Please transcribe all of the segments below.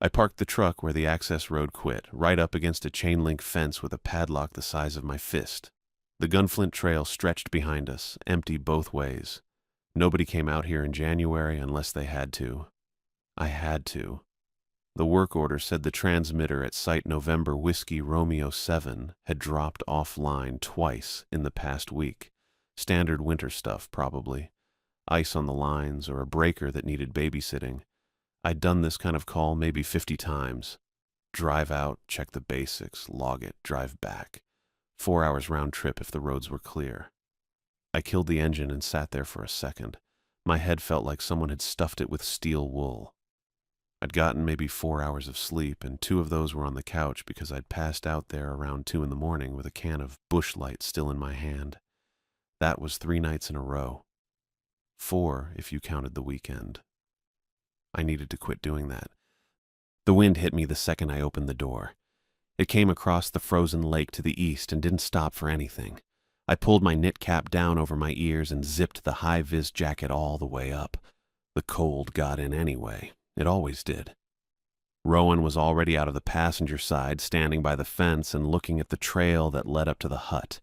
I parked the truck where the access road quit, right up against a chain-link fence with a padlock the size of my fist. The Gunflint Trail stretched behind us, empty both ways. Nobody came out here in January unless they had to. I had to. The work order said the transmitter at Site November Whiskey Romeo 7 had dropped offline twice in the past week. Standard winter stuff, probably. Ice on the lines or a breaker that needed babysitting. I'd done this kind of call maybe 50 times. Drive out, check the basics, log it, drive back. 4 hours round trip if the roads were clear. I killed the engine and sat there for a second. My head felt like someone had stuffed it with steel wool. I'd gotten maybe 4 hours of sleep, and 2 of those were on the couch because I'd passed out there around 2 in the morning with a can of Busch Light still in my hand. That was 3 nights in a row. 4 if you counted the weekend. I needed to quit doing that. The wind hit me the second I opened the door. It came across the frozen lake to the east and didn't stop for anything. I pulled my knit cap down over my ears and zipped the high-vis jacket all the way up. The cold got in anyway. It always did. Rowan was already out of the passenger side, standing by the fence and looking at the trail that led up to the hut.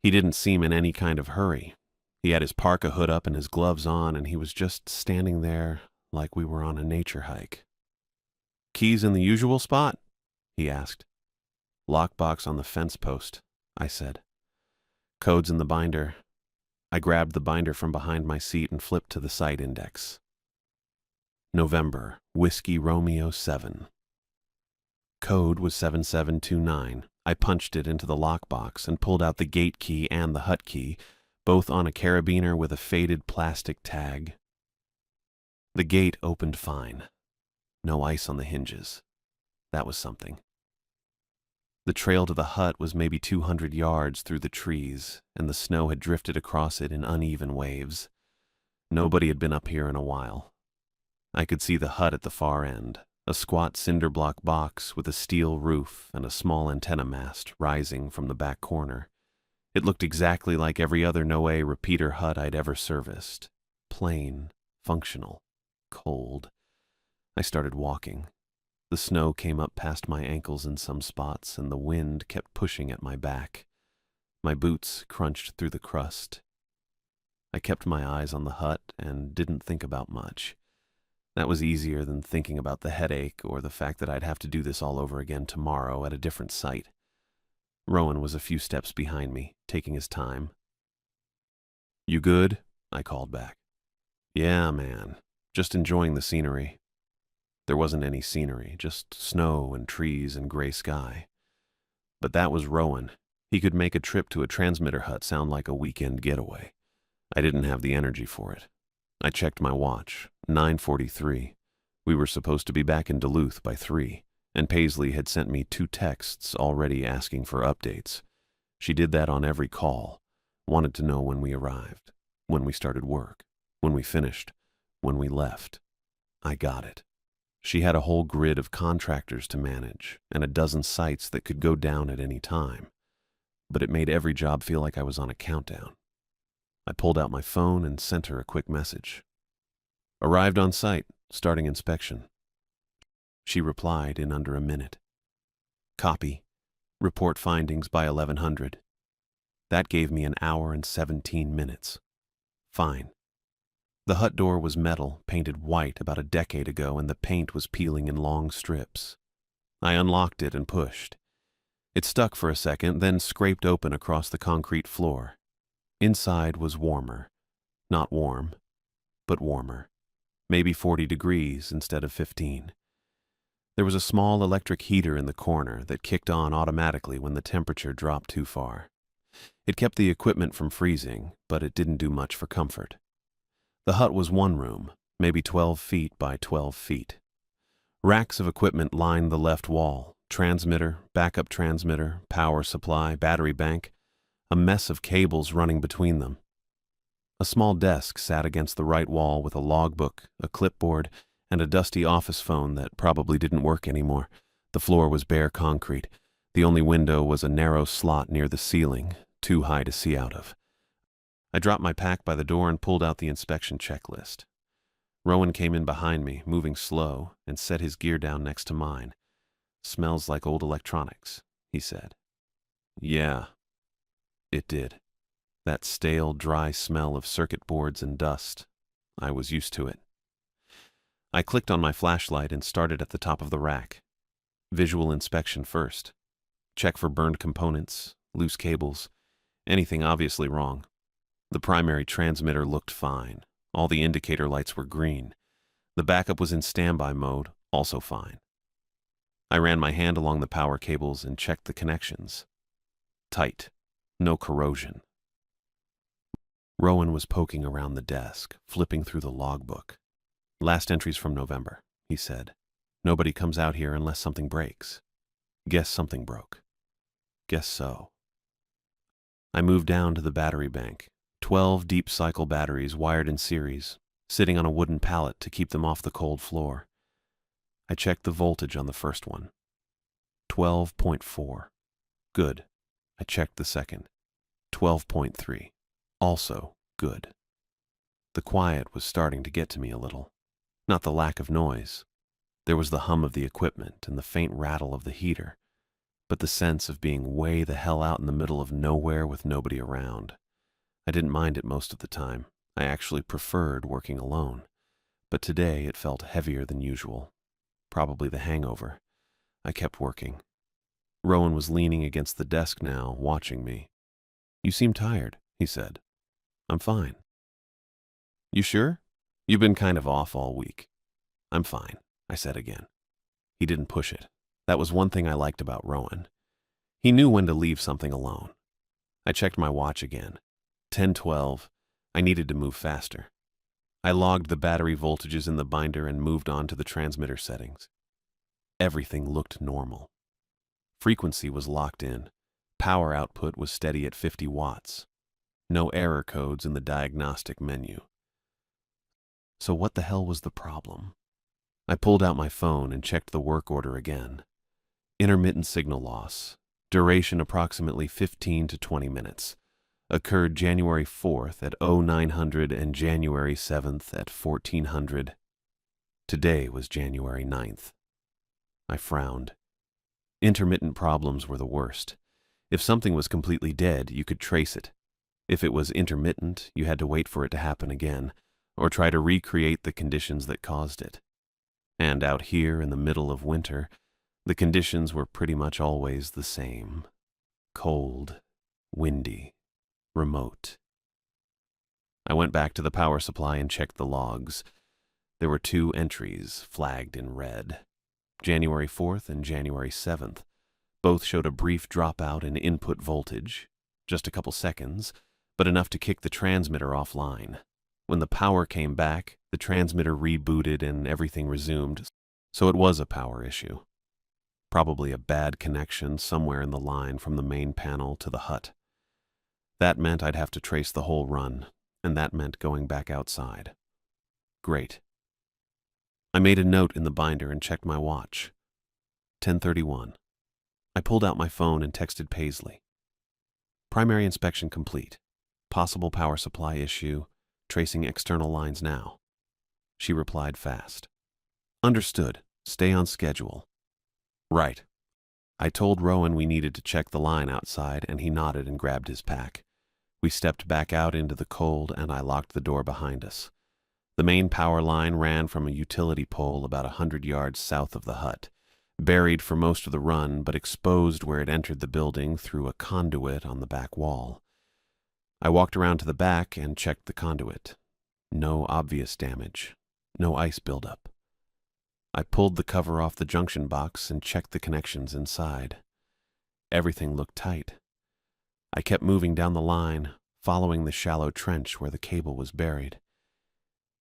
He didn't seem in any kind of hurry. He had his parka hood up and his gloves on, and he was just standing there like we were on a nature hike. "Keys in the usual spot?" he asked. "Lockbox on the fence post," I said. "Codes in the binder." I grabbed the binder from behind my seat and flipped to the site index. November, Whiskey Romeo 7. Code was 7729. I punched it into the lockbox and pulled out the gate key and the hut key, both on a carabiner with a faded plastic tag. The gate opened fine. No ice on the hinges. That was something. The trail to the hut was maybe 200 yards through the trees, and the snow had drifted across it in uneven waves. Nobody had been up here in a while. I could see the hut at the far end, a squat cinder block box with a steel roof and a small antenna mast rising from the back corner. It looked exactly like every other NOAA repeater hut I'd ever serviced. Plain, functional, cold. I started walking. The snow came up past my ankles in some spots, and the wind kept pushing at my back. My boots crunched through the crust. I kept my eyes on the hut and didn't think about much. That was easier than thinking about the headache or the fact that I'd have to do this all over again tomorrow at a different site. Rowan was a few steps behind me, taking his time. "You good?" I called back. "Yeah, man. Just enjoying the scenery." There wasn't any scenery, just snow and trees and gray sky. But that was Rowan. He could make a trip to a transmitter hut sound like a weekend getaway. I didn't have the energy for it. I checked my watch, 9:43. We were supposed to be back in Duluth by 3, and Paisley had sent me 2 texts already asking for updates. She did that on every call, wanted to know when we arrived, when we started work, when we finished, when we left. I got it. She had a whole grid of contractors to manage and a dozen sites that could go down at any time, but it made every job feel like I was on a countdown. I pulled out my phone and sent her a quick message. "Arrived on site, starting inspection." She replied in under a minute. "Copy. Report findings by 1100. That gave me an hour and 17 minutes. Fine. The hut door was metal, painted white about a decade ago, and the paint was peeling in long strips. I unlocked it and pushed. It stuck for a second, then scraped open across the concrete floor. Inside was warmer. Not warm, but warmer. Maybe 40 degrees instead of 15. There was a small electric heater in the corner that kicked on automatically when the temperature dropped too far. It kept the equipment from freezing, but it didn't do much for comfort. The hut was one room, maybe 12 feet by 12 feet. Racks of equipment lined the left wall: transmitter, backup transmitter, power supply, battery bank, a mess of cables running between them. A small desk sat against the right wall with a logbook, a clipboard, and a dusty office phone that probably didn't work anymore. The floor was bare concrete. The only window was a narrow slot near the ceiling, too high to see out of. I dropped my pack by the door and pulled out the inspection checklist. Rowan came in behind me, moving slow, and set his gear down next to mine. "Smells like old electronics," he said. Yeah, it did. That stale, dry smell of circuit boards and dust. I was used to it. I clicked on my flashlight and started at the top of the rack. Visual inspection first. Check for burned components, loose cables, anything obviously wrong. The primary transmitter looked fine. All the indicator lights were green. The backup was in standby mode, also fine. I ran my hand along the power cables and checked the connections. Tight. No corrosion. Rowan was poking around the desk, flipping through the logbook. "Last entries from November," he said. "Nobody comes out here unless something breaks. Guess something broke." Guess so. I moved down to the battery bank. 12 deep cycle batteries wired in series, sitting on a wooden pallet to keep them off the cold floor. I checked the voltage on the first one. 12.4. Good. I checked the second. 12.3. Also good. The quiet was starting to get to me a little. Not the lack of noise. There was the hum of the equipment and the faint rattle of the heater, but the sense of being way the hell out in the middle of nowhere with nobody around. I didn't mind it most of the time. I actually preferred working alone. But today it felt heavier than usual. Probably the hangover. I kept working. Rowan was leaning against the desk now, watching me. "You seem tired," he said. "I'm fine." "You sure? You've been kind of off all week." "I'm fine," I said again. He didn't push it. That was one thing I liked about Rowan. He knew when to leave something alone. I checked my watch again. 10:12. I needed to move faster. I logged the battery voltages in the binder and moved on to the transmitter settings. Everything looked normal. Frequency was locked in. Power output was steady at 50 watts. No error codes in the diagnostic menu. So what the hell was the problem? I pulled out my phone and checked the work order again. Intermittent signal loss. Duration approximately 15 to 20 minutes. Occurred January 4th at 0900 and January 7th at 1400. Today was January 9th. I frowned. Intermittent problems were the worst. If something was completely dead, you could trace it. If it was intermittent, you had to wait for it to happen again, or try to recreate the conditions that caused it. And out here in the middle of winter, the conditions were pretty much always the same. Cold, windy, remote. I went back to the power supply and checked the logs. There were 2 entries flagged in red. January 4th and January 7th. Both showed a brief dropout in input voltage. Just a couple seconds, but enough to kick the transmitter offline. When the power came back, the transmitter rebooted and everything resumed, so it was a power issue. Probably a bad connection somewhere in the line from the main panel to the hut. That meant I'd have to trace the whole run, and that meant going back outside. Great. I made a note in the binder and checked my watch. 10:31. I pulled out my phone and texted Paisley. "Primary inspection complete. Possible power supply issue. Tracing external lines now." She replied fast. "Understood. Stay on schedule." "Right." I told Rowan we needed to check the line outside, and he nodded and grabbed his pack. We stepped back out into the cold, and I locked the door behind us. The main power line ran from a utility pole about 100 yards south of the hut, buried for most of the run but exposed where it entered the building through a conduit on the back wall. I walked around to the back and checked the conduit. No obvious damage. No ice buildup. I pulled the cover off the junction box and checked the connections inside. Everything looked tight. I kept moving down the line, following the shallow trench where the cable was buried.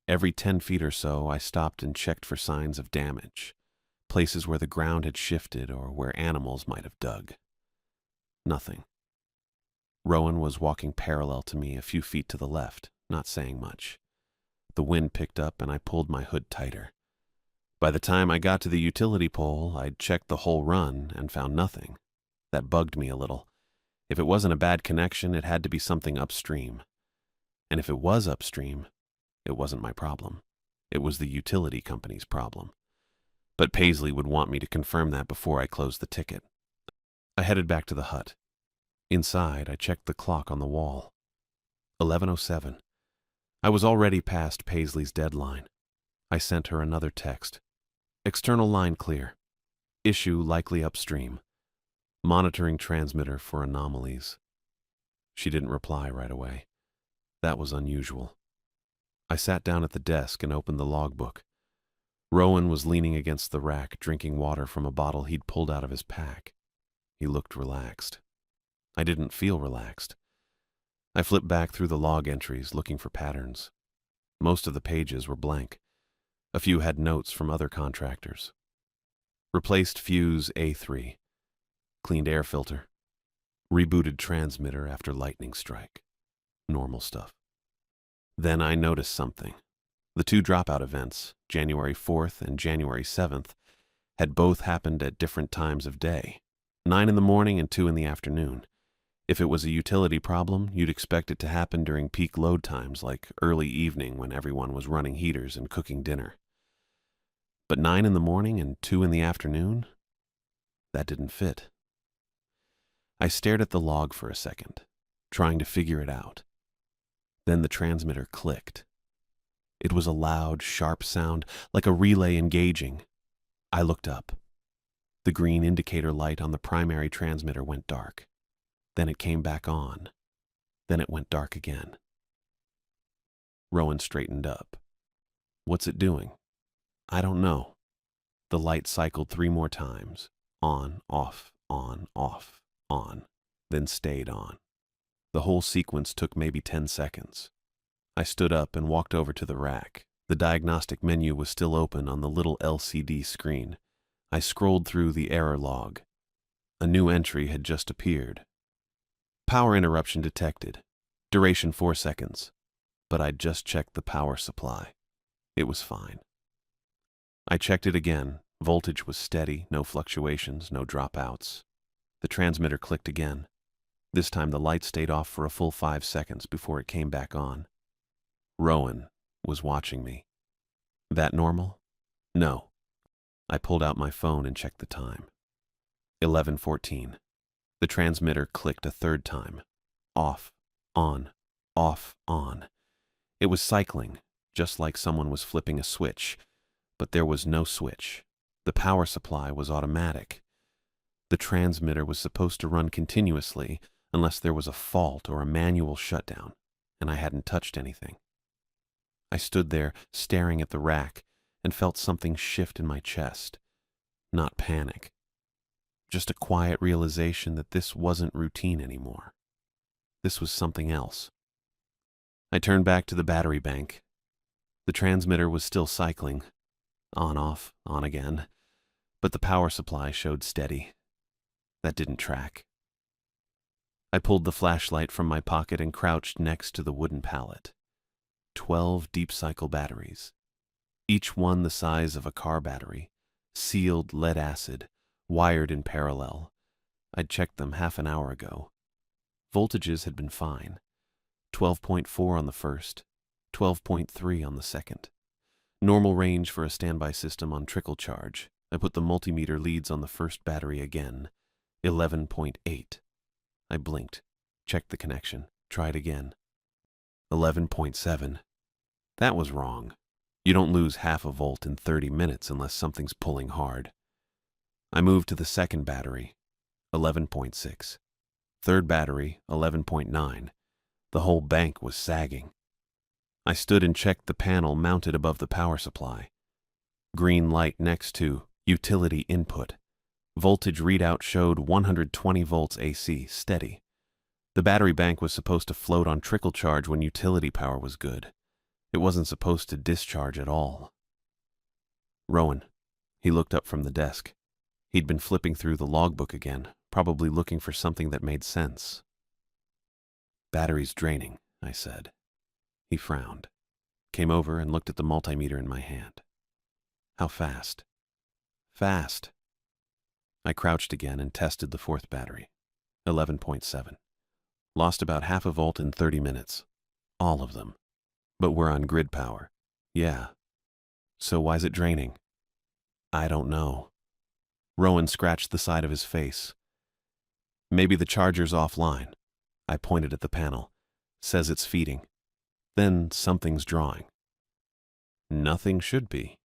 Every 10 feet or so, I stopped and checked for signs of damage, places where the ground had shifted or where animals might have dug. Nothing. Rowan was walking parallel to me a few feet to the left, not saying much. The wind picked up and I pulled my hood tighter. By the time I got to the utility pole, I'd checked the whole run and found nothing. That bugged me a little. If it wasn't a bad connection, it had to be something upstream. And if it was upstream, it wasn't my problem. It was the utility company's problem. But Paisley would want me to confirm that before I closed the ticket. I headed back to the hut. Inside, I checked the clock on the wall. 11:07. I was already past Paisley's deadline. I sent her another text. External line clear. Issue likely upstream. Monitoring transmitter for anomalies. She didn't reply right away. That was unusual. I sat down at the desk and opened the logbook. Rowan was leaning against the rack, drinking water from a bottle he'd pulled out of his pack. He looked relaxed. I didn't feel relaxed. I flipped back through the log entries, looking for patterns. Most of the pages were blank. A few had notes from other contractors. Replaced fuse A3. Cleaned air filter. Rebooted transmitter after lightning strike. Normal stuff. Then I noticed something. The two dropout events, January 4th and January 7th, had both happened at different times of day, 9 in the morning and 2 in the afternoon. If it was a utility problem, you'd expect it to happen during peak load times like early evening when everyone was running heaters and cooking dinner. But 9 in the morning and 2 in the afternoon? That didn't fit. I stared at the log for a second, trying to figure it out. Then the transmitter clicked. It was a loud, sharp sound, like a relay engaging. I looked up. The green indicator light on the primary transmitter went dark. Then it came back on. Then it went dark again. Rowan straightened up. What's it doing? I don't know. The light cycled 3 more times. On, off, on, then stayed on. The whole sequence took maybe 10 seconds. I stood up and walked over to the rack. The diagnostic menu was still open on the little LCD screen. I scrolled through the error log. A new entry had just appeared. Power interruption detected. Duration 4 seconds. But I'd just checked the power supply. It was fine. I checked it again. Voltage was steady, no fluctuations, no dropouts. The transmitter clicked again. This time the light stayed off for a full 5 seconds before it came back on. Rowan was watching me. That normal? No. I pulled out my phone and checked the time. 11:14. The transmitter clicked a third time. Off, on, off, on. It was cycling, just like someone was flipping a switch, but there was no switch. The power supply was automatic. The transmitter was supposed to run continuously unless there was a fault or a manual shutdown, and I hadn't touched anything. I stood there staring at the rack and felt something shift in my chest. Not panic. Just a quiet realization that this wasn't routine anymore. This was something else. I turned back to the battery bank. The transmitter was still cycling. On, off, on again. But the power supply showed steady. That didn't track. I pulled the flashlight from my pocket and crouched next to the wooden pallet. 12 deep cycle batteries. Each one the size of a car battery. Sealed lead acid. Wired in parallel. I'd checked them half an hour ago. Voltages had been fine. 12.4 on the first, 12.3 on the second. Normal range for a standby system on trickle charge. I put the multimeter leads on the first battery again. 11.8. I blinked, checked the connection, tried again. 11.7. That was wrong. You don't lose half a volt in 30 minutes unless something's pulling hard. I moved to the second battery, 11.6. Third battery, 11.9. The whole bank was sagging. I stood and checked the panel mounted above the power supply. Green light next to utility input. Voltage readout showed 120 volts AC, steady. The battery bank was supposed to float on trickle charge when utility power was good. It wasn't supposed to discharge at all. Rowan. He looked up from the desk. He'd been flipping through the logbook again, probably looking for something that made sense. Battery's draining, I said. He frowned, came over and looked at the multimeter in my hand. How fast? Fast. I crouched again and tested the fourth battery. 11.7. Lost about half a volt in 30 minutes. All of them. But we're on grid power. Yeah. So why's it draining? I don't know. Rowan scratched the side of his face. Maybe the charger's offline. I pointed at the panel. Says it's feeding. Then something's drawing. Nothing should be.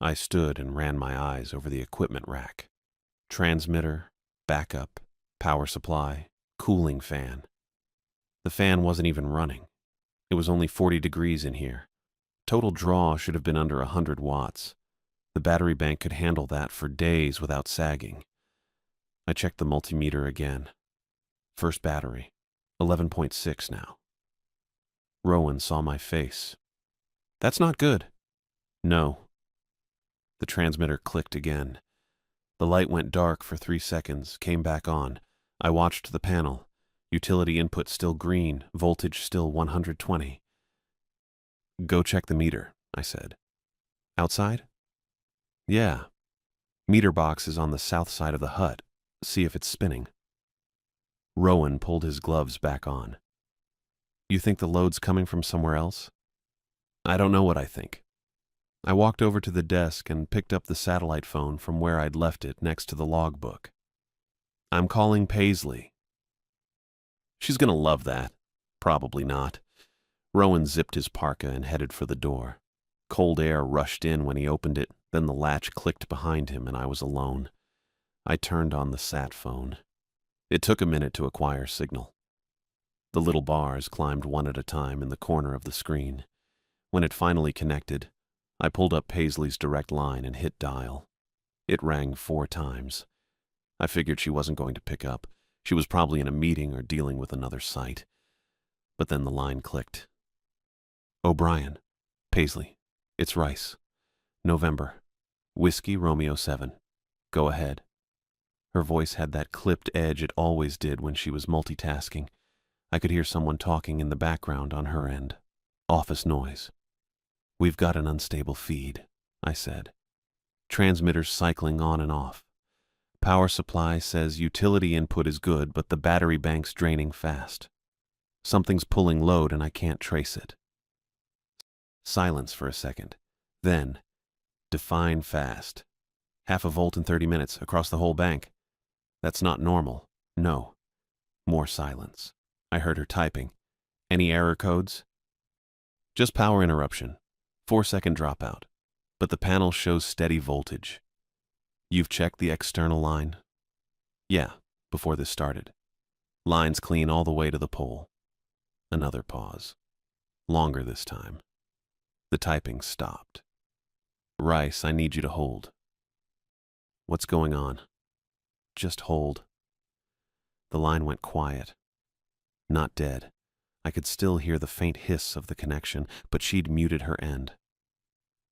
I stood and ran my eyes over the equipment rack. Transmitter, backup, power supply, cooling fan. The fan wasn't even running. It was only 40 degrees in here. Total draw should have been under 100 watts. The battery bank could handle that for days without sagging. I checked the multimeter again. First battery, 11.6 now. Rowan saw my face. That's not good. No. The transmitter clicked again. The light went dark for 3 seconds, came back on. I watched the panel. Utility input still green, voltage still 120. Go check the meter, I said. Outside? Yeah. Meter box is on the south side of the hut. See if it's spinning. Rowan pulled his gloves back on. You think the load's coming from somewhere else? I don't know what I think. I walked over to the desk and picked up the satellite phone from where I'd left it next to the logbook. I'm calling Paisley. She's gonna love that. Probably not. Rowan zipped his parka and headed for the door. Cold air rushed in when he opened it, then the latch clicked behind him and I was alone. I turned on the sat phone. It took a minute to acquire signal. The little bars climbed one at a time in the corner of the screen. When it finally connected, I pulled up Paisley's direct line and hit dial. It rang 4 times. I figured she wasn't going to pick up. She was probably in a meeting or dealing with another site. But then the line clicked. O'Brien. Paisley. It's Rice. November. Whiskey Romeo 7. Go ahead. Her voice had that clipped edge it always did when she was multitasking. I could hear someone talking in the background on her end. Office noise. We've got an unstable feed, I said. Transmitters cycling on and off. Power supply says utility input is good, but the battery bank's draining fast. Something's pulling load and I can't trace it. Silence for a second. Then, define fast. 0.5 volt in 30 minutes across the whole bank. That's not normal. No. More silence. I heard her typing. Any error codes? Just power interruption. 4-second dropout. But the panel shows steady voltage. You've checked the external line? Yeah, before this started. Line's clean all the way to the pole. Another pause. Longer this time. The typing stopped. Rice, I need you to hold. What's going on? Just hold. The line went quiet. Not dead. I could still hear the faint hiss of the connection, but she'd muted her end.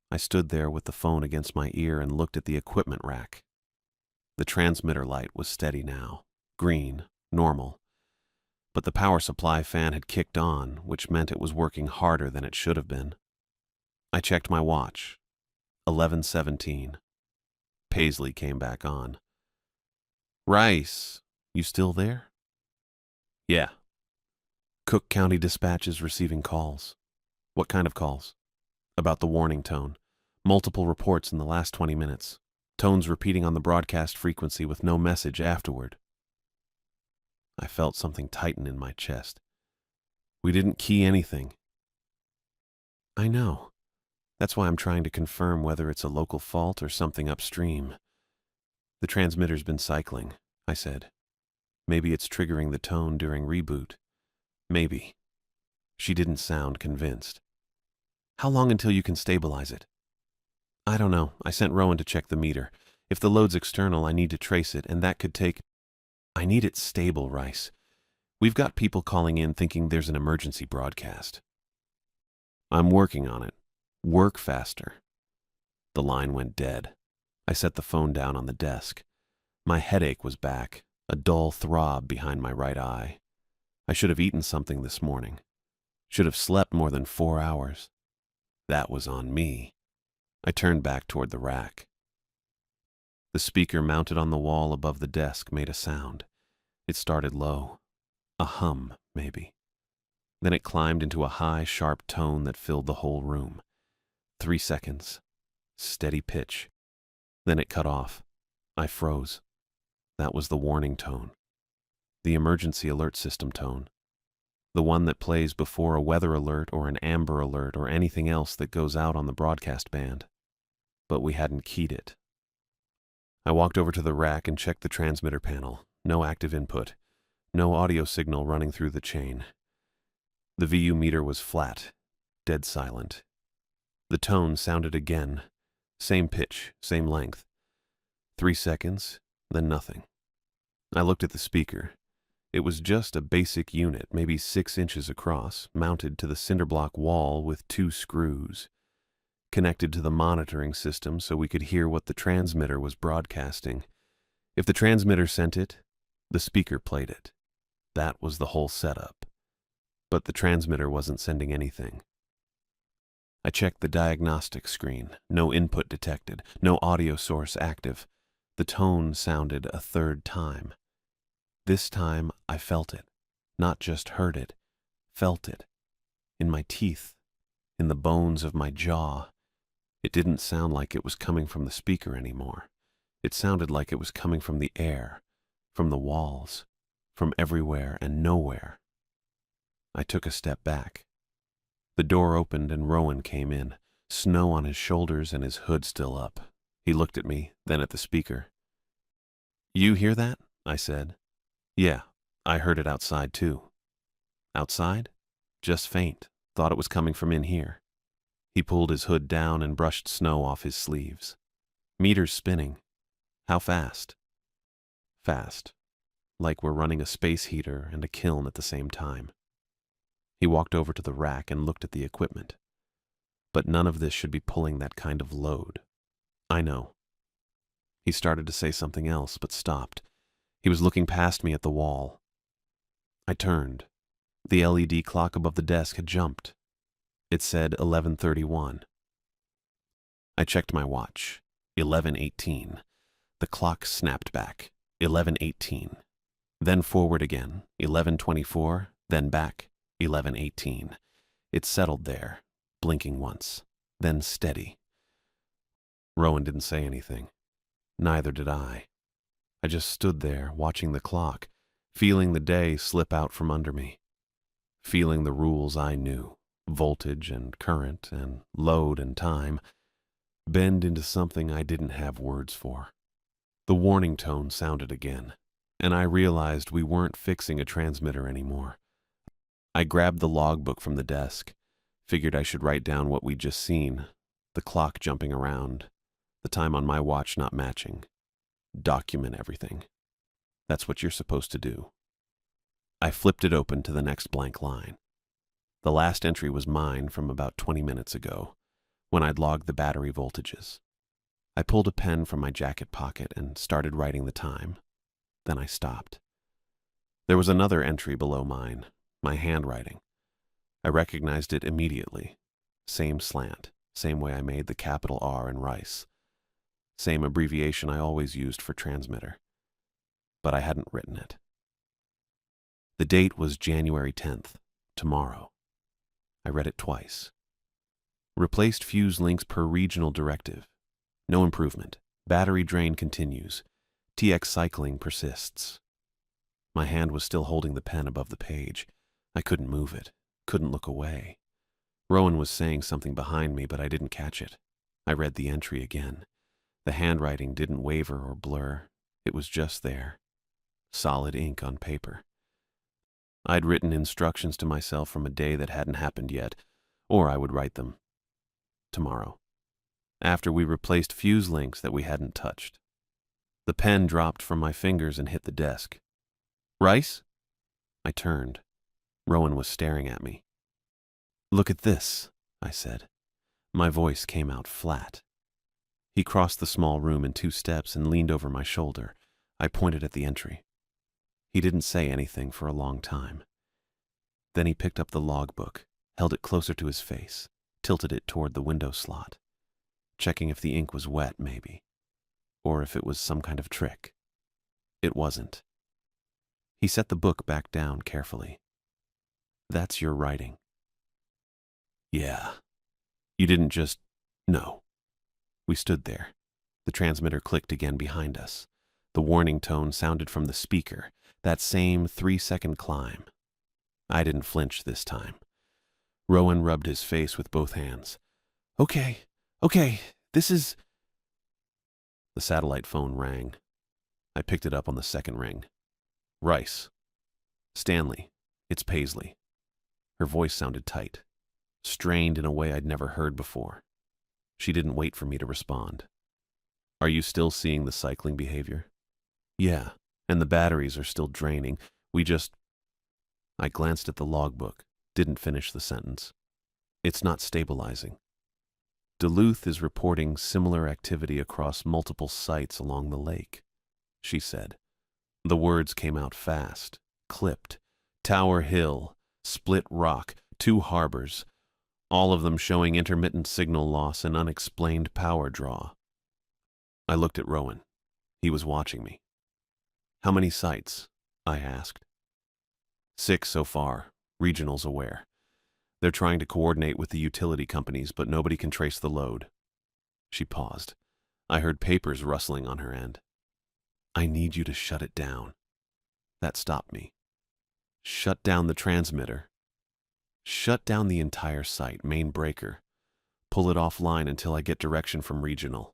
I stood there with the phone against my ear and looked at the equipment rack. The transmitter light was steady now. Green, normal. But the power supply fan had kicked on, which meant it was working harder than it should have been. I checked my watch. 11:17. Paisley came back on. Rice, you still there? Yeah. Cook County Dispatch is receiving calls. What kind of calls? About the warning tone. Multiple reports in the last 20 minutes. Tones repeating on the broadcast frequency with no message afterward. I felt something tighten in my chest. We didn't key anything. I know. That's why I'm trying to confirm whether it's a local fault or something upstream. The transmitter's been cycling, I said. Maybe it's triggering the tone during reboot. Maybe. She didn't sound convinced. How long until you can stabilize it? I don't know. I sent Rowan to check the meter. If the load's external, I need to trace it, and that could take... I need it stable, Rice. We've got people calling in thinking there's an emergency broadcast. I'm working on it. Work faster. The line went dead. I set the phone down on the desk. My headache was back, a dull throb behind my right eye. I should have eaten something this morning. Should have slept more than 4 hours. That was on me. I turned back toward the rack. The speaker mounted on the wall above the desk made a sound. It started low. A hum, maybe. Then it climbed into a high, sharp tone that filled the whole room. 3 seconds. Steady pitch. Then it cut off. I froze. That was the warning tone. The emergency alert system tone. The one that plays before a weather alert or an amber alert or anything else that goes out on the broadcast band. But we hadn't keyed it. I walked over to the rack and checked the transmitter panel. No active input. No audio signal running through the chain. The VU meter was flat, dead silent. The tone sounded again. Same pitch, same length. 3 seconds, then nothing. I looked at the speaker. It was just a basic unit, maybe 6 inches across, mounted to the cinderblock wall with 2 screws. Connected to the monitoring system so we could hear what the transmitter was broadcasting. If the transmitter sent it, the speaker played it. That was the whole setup. But the transmitter wasn't sending anything. I checked the diagnostic screen. No input detected. No audio source active. The tone sounded a third time. This time I felt it. Not just heard it. Felt it. In my teeth. In the bones of my jaw. It didn't sound like it was coming from the speaker anymore. It sounded like it was coming from the air, from the walls, from everywhere and nowhere. I took a step back. The door opened and Rowan came in, snow on his shoulders and his hood still up. He looked at me, then at the speaker. "You hear that?" I said. "Yeah, I heard it outside too." "Outside?" "Just faint. Thought it was coming from in here." He pulled his hood down and brushed snow off his sleeves. "Meter's spinning." "How fast?" "Fast. Like we're running a space heater and a kiln at the same time." He walked over to the rack and looked at the equipment. "But none of this should be pulling that kind of load." "I know." He started to say something else, but stopped. He was looking past me at the wall. I turned. The LED clock above the desk had jumped. It said 11:31. I checked my watch. 11:18. The clock snapped back. 11:18. Then forward again. 11:24. Then back. 11:18. It settled there, blinking once, then steady. Rowan didn't say anything. Neither did I. I just stood there, watching the clock, feeling the day slip out from under me. Feeling the rules I knew, voltage and current and load and time, bend into something I didn't have words for. The warning tone sounded again, and I realized we weren't fixing a transmitter anymore. I grabbed the logbook from the desk, figured I should write down what we'd just seen, the clock jumping around, the time on my watch not matching. Document everything. That's what you're supposed to do. I flipped it open to the next blank line. The last entry was mine from about 20 minutes ago, when I'd logged the battery voltages. I pulled a pen from my jacket pocket and started writing the time. Then I stopped. There was another entry below mine, my handwriting. I recognized it immediately. Same slant, same way I made the capital R in Rice. Same abbreviation I always used for transmitter. But I hadn't written it. The date was January 10th, tomorrow. I read it twice. Replaced fuse links per regional directive. No improvement. Battery drain continues. TX cycling persists. My hand was still holding the pen above the page. I couldn't move it, couldn't look away. Rowan was saying something behind me, but I didn't catch it. I read the entry again. The handwriting didn't waver or blur. It was just there. Solid ink on paper. I'd written instructions to myself from a day that hadn't happened yet, or I would write them. Tomorrow. After we replaced fuse links that we hadn't touched. The pen dropped from my fingers and hit the desk. "Rice?" I turned. Rowan was staring at me. "Look at this," I said. My voice came out flat. He crossed the small room in 2 steps and leaned over my shoulder. I pointed at the entry. He didn't say anything for a long time. Then he picked up the logbook, held it closer to his face, tilted it toward the window slot, checking if the ink was wet, maybe, or if it was some kind of trick. It wasn't. He set the book back down carefully. "That's your writing." "Yeah. You didn't just..." "No. We stood there. The transmitter clicked again behind us. The warning tone sounded from the speaker, that same 3-second climb. I didn't flinch this time. Rowan rubbed his face with both hands. Okay, this is... The satellite phone rang. I picked it up on the second ring. Rice. Stanley. It's Paisley. Her voice sounded tight, strained in a way I'd never heard before. She didn't wait for me to respond. Are you still seeing the cycling behavior? Yeah, and the batteries are still draining. I glanced at the logbook, didn't finish the sentence. It's not stabilizing. Duluth is reporting similar activity across multiple sites along the lake, she said. The words came out fast, clipped. Tower Hill, Split Rock, 2 harbors, all of them showing intermittent signal loss and unexplained power draw. I looked at Rowan. He was watching me. How many sites? I asked. 6 so far, regionals aware. They're trying to coordinate with the utility companies, but nobody can trace the load. She paused. I heard papers rustling on her end. I need you to shut it down. That stopped me. Shut down the transmitter. Shut down the entire site, main breaker. Pull it offline until I get direction from regional.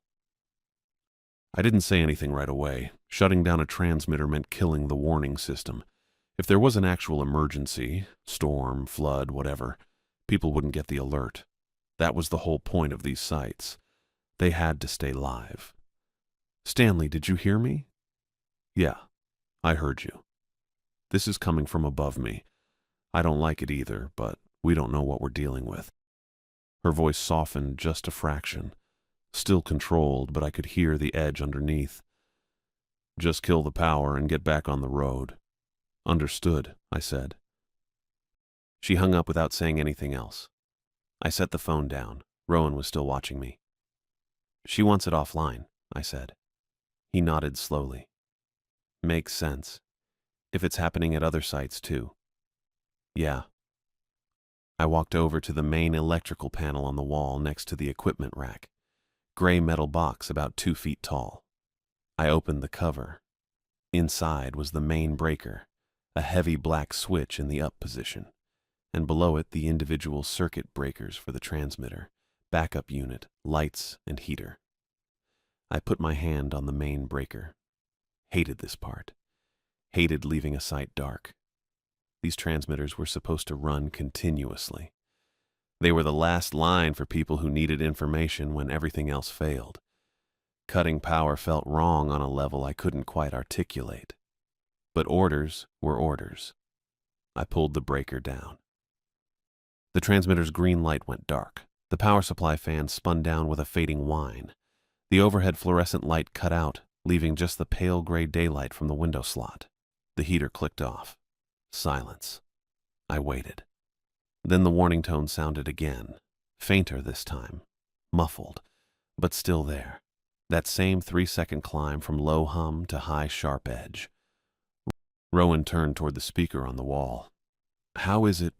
I didn't say anything right away. Shutting down a transmitter meant killing the warning system. If there was an actual emergency, storm, flood, whatever, people wouldn't get the alert. That was the whole point of these sites. They had to stay live. Stanley, did you hear me? Yeah, I heard you. This is coming from above me. I don't like it either, but we don't know what we're dealing with. Her voice softened just a fraction. Still controlled, but I could hear the edge underneath. Just kill the power and get back on the road. Understood, I said. She hung up without saying anything else. I set the phone down. Rowan was still watching me. She wants it offline, I said. He nodded slowly. Makes sense. If it's happening at other sites too. Yeah. I walked over to the main electrical panel on the wall next to the equipment rack. Gray metal box about 2 feet tall. I opened the cover. Inside was the main breaker, a heavy black switch in the up position, and below it the individual circuit breakers for the transmitter, backup unit, lights, and heater. I put my hand on the main breaker. Hated this part. Hated leaving a site dark. These transmitters were supposed to run continuously. They were the last line for people who needed information when everything else failed. Cutting power felt wrong on a level I couldn't quite articulate. But orders were orders. I pulled the breaker down. The transmitter's green light went dark. The power supply fan spun down with a fading whine. The overhead fluorescent light cut out, leaving just the pale gray daylight from the window slot. The heater clicked off. Silence. I waited. Then the warning tone sounded again, fainter this time, muffled, but still there. That same 3-second climb from low hum to high sharp edge. Rowan turned toward the speaker on the wall. How is it?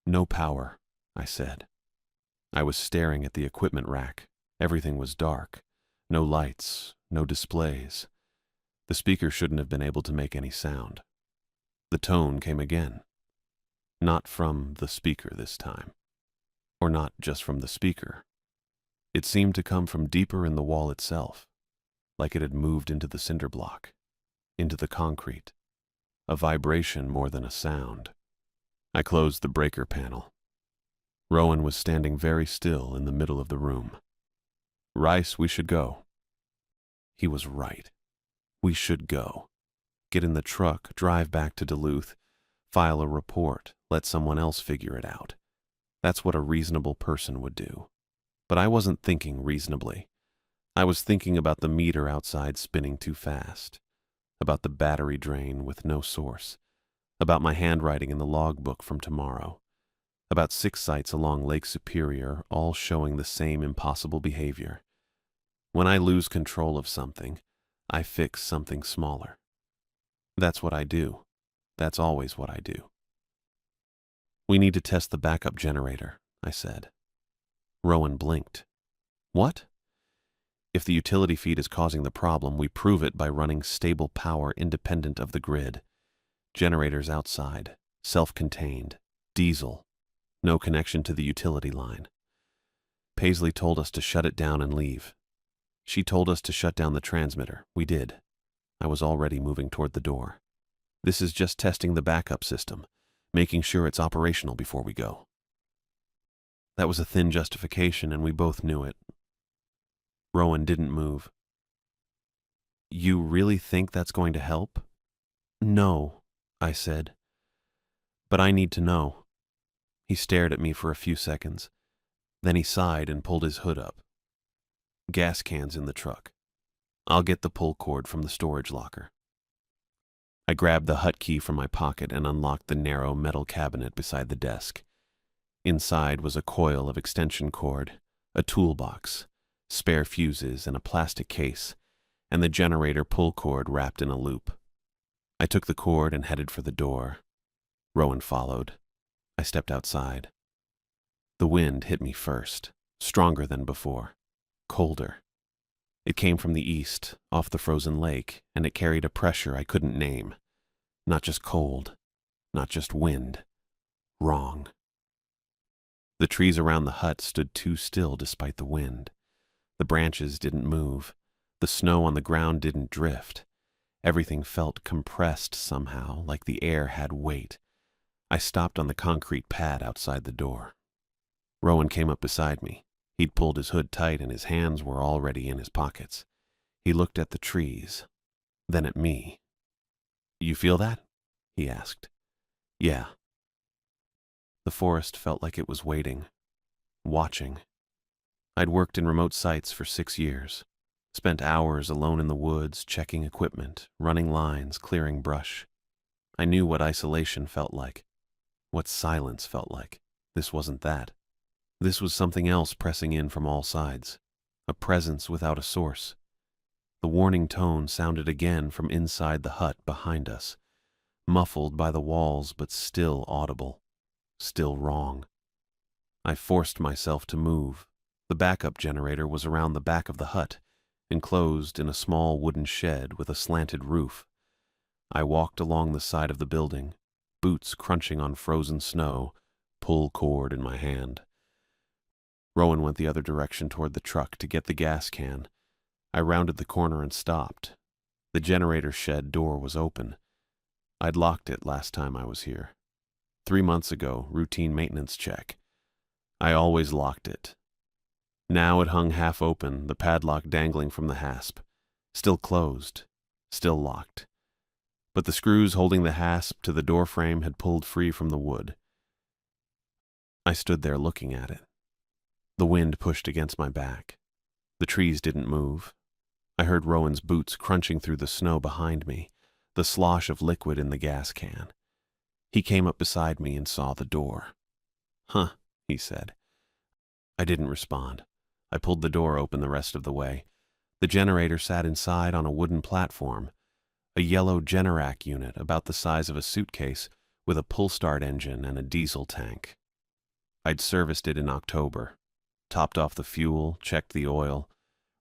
No power, I said. I was staring at the equipment rack. Everything was dark. No lights, no displays. The speaker shouldn't have been able to make any sound. The tone came again. Not from the speaker this time. Or not just from the speaker. It seemed to come from deeper in the wall itself, like it had moved into the cinder block, into the concrete. A vibration more than a sound. I closed the breaker panel. Rowan was standing very still in the middle of the room. Rice, we should go. He was right. We should go. Get in the truck, drive back to Duluth, file a report, let someone else figure it out. That's what a reasonable person would do. But I wasn't thinking reasonably. I was thinking about the meter outside spinning too fast, about the battery drain with no source, about my handwriting in the logbook from tomorrow, about 6 sites along Lake Superior all showing the same impossible behavior. When I lose control of something, I fix something smaller. That's what I do. That's always what I do. We need to test the backup generator, I said. Rowan blinked. What? If the utility feed is causing the problem, we prove it by running stable power independent of the grid. Generators outside, self-contained, diesel, no connection to the utility line. Paisley told us to shut it down and leave. She told us to shut down the transmitter. We did. I was already moving toward the door. This is just testing the backup system, making sure it's operational before we go. That was a thin justification, and we both knew it. Rowan didn't move. You really think that's going to help? No, I said. But I need to know. He stared at me for a few seconds. Then he sighed and pulled his hood up. Gas cans in the truck. I'll get the pull cord from the storage locker. I grabbed the hut key from my pocket and unlocked the narrow metal cabinet beside the desk. Inside was a coil of extension cord, a toolbox, spare fuses and a plastic case, and the generator pull cord wrapped in a loop. I took the cord and headed for the door. Rowan followed. I stepped outside. The wind hit me first, stronger than before, colder. It came from the east, off the frozen lake, and it carried a pressure I couldn't name. Not just cold, not just wind. Wrong. The trees around the hut stood too still despite the wind. The branches didn't move. The snow on the ground didn't drift. Everything felt compressed somehow, like the air had weight. I stopped on the concrete pad outside the door. Rowan came up beside me. He'd pulled his hood tight and his hands were already in his pockets. He looked at the trees, then at me. You feel that? He asked. Yeah. The forest felt like it was waiting, watching. I'd worked in remote sites for 6 years, spent hours alone in the woods, checking equipment, running lines, clearing brush. I knew what isolation felt like, what silence felt like. This wasn't that. This was something else pressing in from all sides, a presence without a source. The warning tone sounded again from inside the hut behind us, muffled by the walls but still audible, still wrong. I forced myself to move. The backup generator was around the back of the hut, enclosed in a small wooden shed with a slanted roof. I walked along the side of the building, boots crunching on frozen snow, pull cord in my hand. Rowan went the other direction toward the truck to get the gas can. I rounded the corner and stopped. The generator shed door was open. I'd locked it last time I was here. 3 months ago, routine maintenance check. I always locked it. Now it hung half open, the padlock dangling from the hasp. Still closed, still locked. But the screws holding the hasp to the door frame had pulled free from the wood. I stood there looking at it. The wind pushed against my back. The trees didn't move. I heard Rowan's boots crunching through the snow behind me, the slosh of liquid in the gas can. He came up beside me and saw the door. Huh, he said. I didn't respond. I pulled the door open the rest of the way. The generator sat inside on a wooden platform, a yellow Generac unit about the size of a suitcase with a pull-start engine and a diesel tank. I'd serviced it in October, topped off the fuel, checked the oil,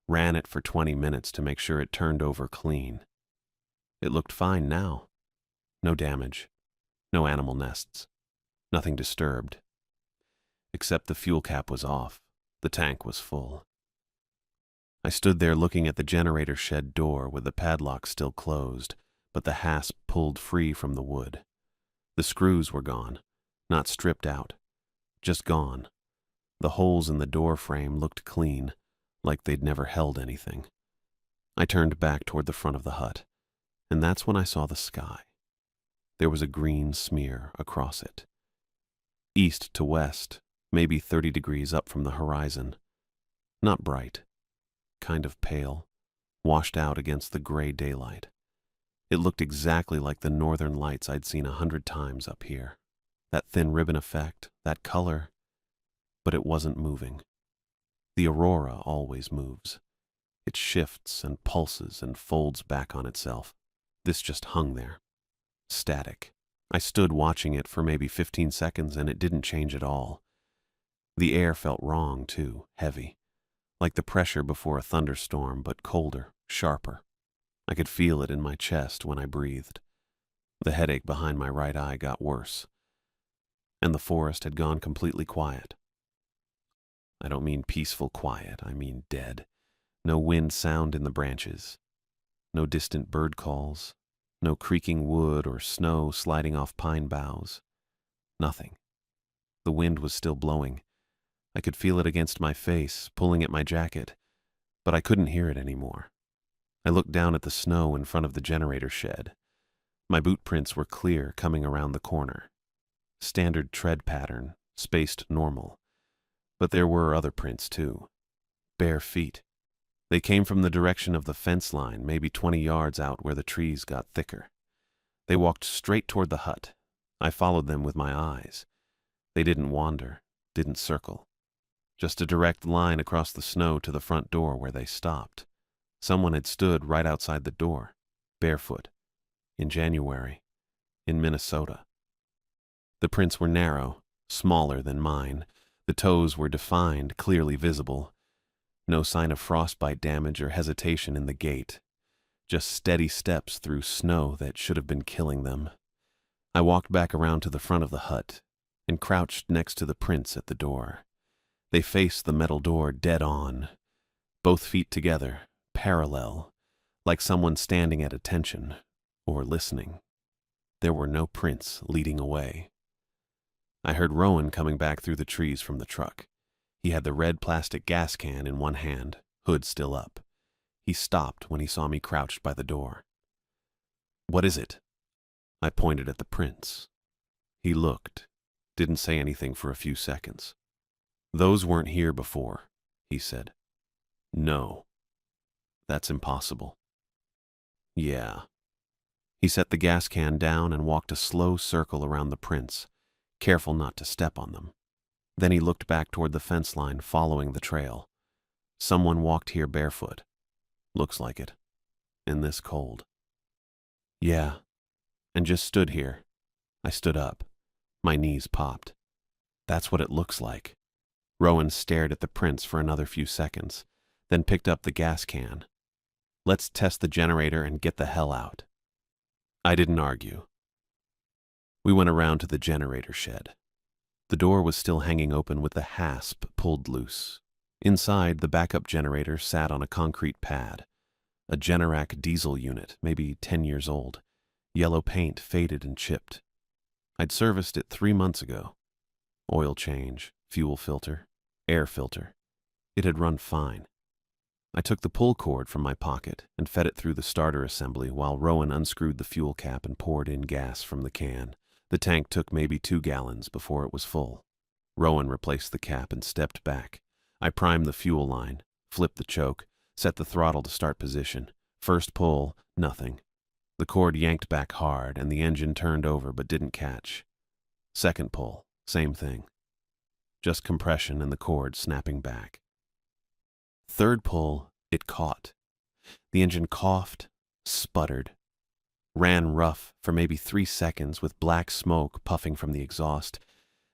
ran it for 20 minutes to make sure it turned over clean. It looked fine now. No damage, no animal nests, nothing disturbed. Except the fuel cap was off. The tank was full. I stood there looking at the generator shed door with the padlock still closed, but the hasp pulled free from the wood. The screws were gone, not stripped out, just gone. The holes in the door frame looked clean, like they'd never held anything. I turned back toward the front of the hut, and that's when I saw the sky. There was a green smear across it. East to west, maybe 30 degrees up from the horizon. Not bright, kind of pale, washed out against the gray daylight. It looked exactly like the northern lights I'd seen 100 times up here. That thin ribbon effect, that color, but it wasn't moving. The aurora always moves. It shifts and pulses and folds back on itself. This just hung there, static. I stood watching it for maybe 15 seconds and it didn't change at all. The air felt wrong, too, heavy, like the pressure before a thunderstorm, but colder, sharper. I could feel it in my chest when I breathed. The headache behind my right eye got worse, and the forest had gone completely quiet. I don't mean peaceful quiet, I mean dead. No wind sound in the branches, no distant bird calls, no creaking wood or snow sliding off pine boughs. Nothing. The wind was still blowing. I could feel it against my face, pulling at my jacket, but I couldn't hear it anymore. I looked down at the snow in front of the generator shed. My boot prints were clear coming around the corner. Standard tread pattern, spaced normal. But there were other prints too. Bare feet. They came from the direction of the fence line, maybe 20 yards out where the trees got thicker. They walked straight toward the hut. I followed them with my eyes. They didn't wander, didn't circle. Just a direct line across the snow to the front door where they stopped. Someone had stood right outside the door, barefoot, in January, in Minnesota. The prints were narrow, smaller than mine. The toes were defined, clearly visible. No sign of frostbite damage or hesitation in the gait. Just steady steps through snow that should have been killing them. I walked back around to the front of the hut and crouched next to the prints at the door. They faced the metal door dead on, both feet together, parallel, like someone standing at attention or listening. There were no prints leading away. I heard Rowan coming back through the trees from the truck. He had the red plastic gas can in one hand, hood still up. He stopped when he saw me crouched by the door. "What is it?" I pointed at the prints. He looked, didn't say anything for a few seconds. "Those weren't here before," he said. "No. That's impossible." "Yeah." He set the gas can down and walked a slow circle around the prints, careful not to step on them. Then he looked back toward the fence line, following the trail. "Someone walked here barefoot. Looks like it. In this cold." "Yeah. And just stood here." I stood up. My knees popped. "That's what it looks like." Rowan stared at the prints for another few seconds, then picked up the gas can. "Let's test the generator and get the hell out." I didn't argue. We went around to the generator shed. The door was still hanging open with the hasp pulled loose. Inside, the backup generator sat on a concrete pad. A Generac diesel unit, maybe 10 years old. Yellow paint faded and chipped. I'd serviced it 3 months ago. Oil change, fuel filter, air filter. It had run fine. I took the pull cord from my pocket and fed it through the starter assembly while Rowan unscrewed the fuel cap and poured in gas from the can. The tank took maybe 2 gallons before it was full. Rowan replaced the cap and stepped back. I primed the fuel line, flipped the choke, set the throttle to start position. First pull, nothing. The cord yanked back hard and the engine turned over but didn't catch. Second pull, same thing. Just compression and the cord snapping back. Third pull, it caught. The engine coughed, sputtered, ran rough for maybe 3 seconds with black smoke puffing from the exhaust,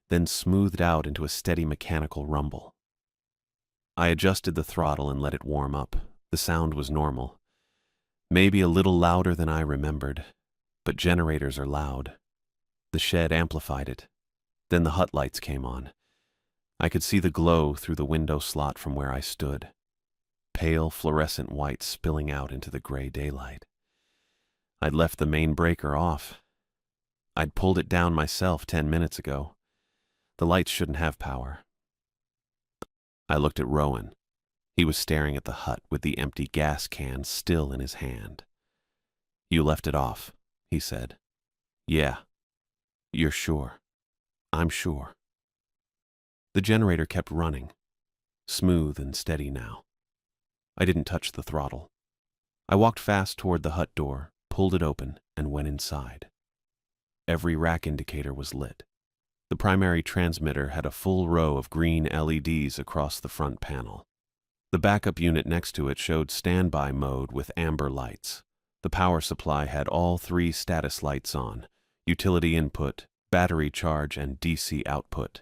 then smoothed out into a steady mechanical rumble. I adjusted the throttle and let it warm up. The sound was normal. Maybe a little louder than I remembered, but generators are loud. The shed amplified it. Then the hut lights came on. I could see the glow through the window slot from where I stood. Pale fluorescent white spilling out into the gray daylight. I'd left the main breaker off. I'd pulled it down myself 10 minutes ago. The lights shouldn't have power. I looked at Rowan. He was staring at the hut with the empty gas can still in his hand. "You left it off," he said. "Yeah." "You're sure?" "I'm sure." The generator kept running, smooth and steady now. I didn't touch the throttle. I walked fast toward the hut door, pulled it open, and went inside. Every rack indicator was lit. The primary transmitter had a full row of green LEDs across the front panel. The backup unit next to it showed standby mode with amber lights. The power supply had all 3 status lights on: utility input, battery charge, and DC output.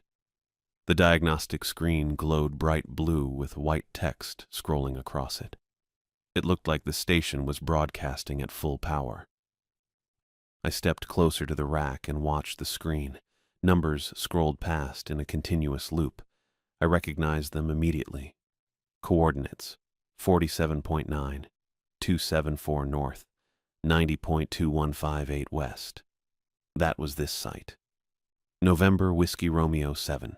The diagnostic screen glowed bright blue with white text scrolling across it. It looked like the station was broadcasting at full power. I stepped closer to the rack and watched the screen. Numbers scrolled past in a continuous loop. I recognized them immediately. Coordinates: 47.9, 274 north, 90.2158 west. That was this site. November Whiskey Romeo 7.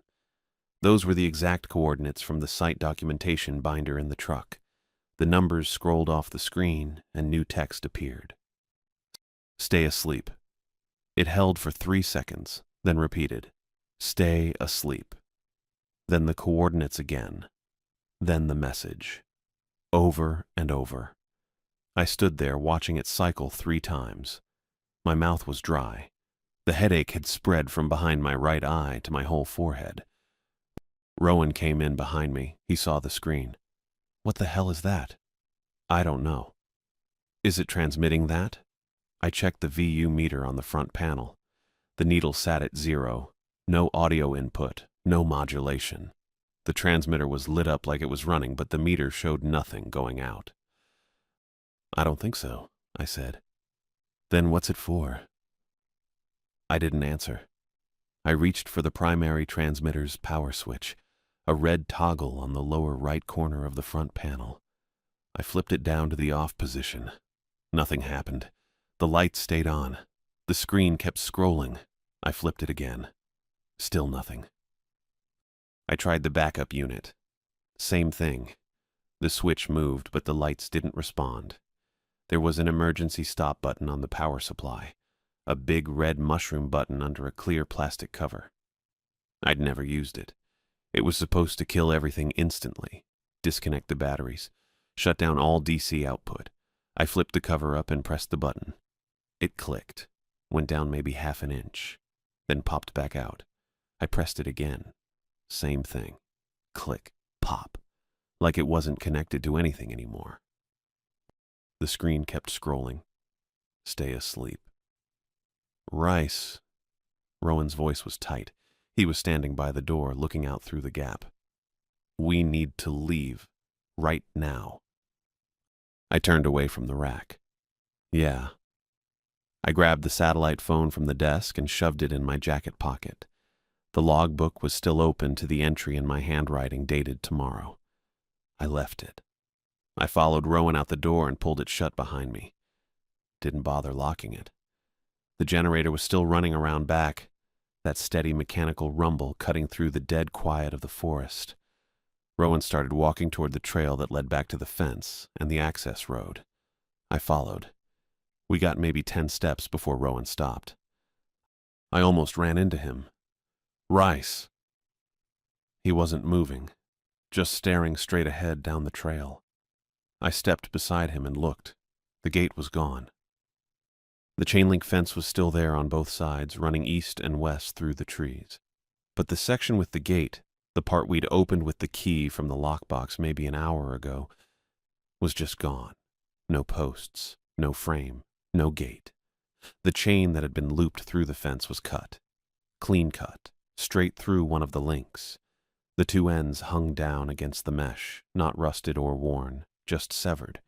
Those were the exact coordinates from the site documentation binder in the truck. The numbers scrolled off the screen and new text appeared. Stay asleep. It held for 3 seconds, then repeated. Stay asleep. Then the coordinates again. Then the message. Over and over. I stood there watching it cycle 3 times. My mouth was dry. The headache had spread from behind my right eye to my whole forehead. Rowan came in behind me. He saw the screen. What the hell is that? I don't know. Is it transmitting that? I checked the VU meter on the front panel. The needle sat at 0. No audio input, no modulation. The transmitter was lit up like it was running, but the meter showed nothing going out. I don't think so, I said. Then what's it for? I didn't answer. I reached for the primary transmitter's power switch, a red toggle on the lower right corner of the front panel. I flipped it down to the off position. Nothing happened. The light stayed on. The screen kept scrolling. I flipped it again. Still nothing. I tried the backup unit. Same thing. The switch moved, but the lights didn't respond. There was an emergency stop button on the power supply, a big red mushroom button under a clear plastic cover. I'd never used it. It was supposed to kill everything instantly, disconnect the batteries, shut down all DC output. I flipped the cover up and pressed the button. It clicked, went down maybe half an inch, then popped back out. I pressed it again. Same thing. Click, pop, like it wasn't connected to anything anymore. The screen kept scrolling. Stay asleep. Rice. Rowan's voice was tight. He was standing by the door, looking out through the gap. We need to leave. Right now. I turned away from the rack. Yeah. I grabbed the satellite phone from the desk and shoved it in my jacket pocket. The logbook was still open to the entry in my handwriting dated tomorrow. I left it. I followed Rowan out the door and pulled it shut behind me. Didn't bother locking it. The generator was still running around back, that steady mechanical rumble cutting through the dead quiet of the forest. Rowan started walking toward the trail that led back to the fence and the access road. I followed. We got maybe 10 steps before Rowan stopped. I almost ran into him. Rice. He wasn't moving, just staring straight ahead down the trail. I stepped beside him and looked. The gate was gone. The chain-link fence was still there on both sides, running east and west through the trees. But the section with the gate, the part we'd opened with the key from the lockbox maybe an hour ago, was just gone. No posts, no frame, no gate. The chain that had been looped through the fence was cut. Clean cut, straight through one of the links. The 2 ends hung down against the mesh, not rusted or worn, just severed.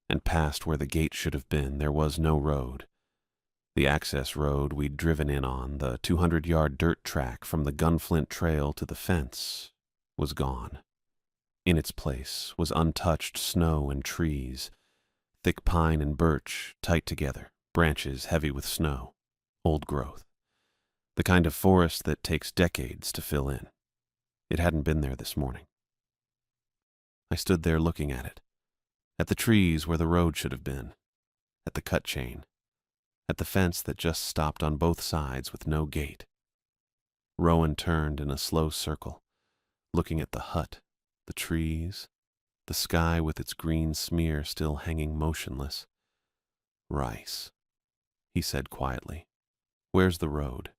And past where the gate should have been, there was no road. The access road we'd driven in on, the 200-yard dirt track from the Gunflint Trail to the fence, was gone. In its place was untouched snow and trees, thick pine and birch tight together, branches heavy with snow, old growth. The kind of forest that takes decades to fill in. It hadn't been there this morning. I stood there looking at it, at the trees where the road should have been, at the cut chain, at the fence that just stopped on both sides with no gate. Rowan turned in a slow circle, looking at the hut, the trees, the sky with its green smear still hanging motionless. Rice, he said quietly. Where's the road?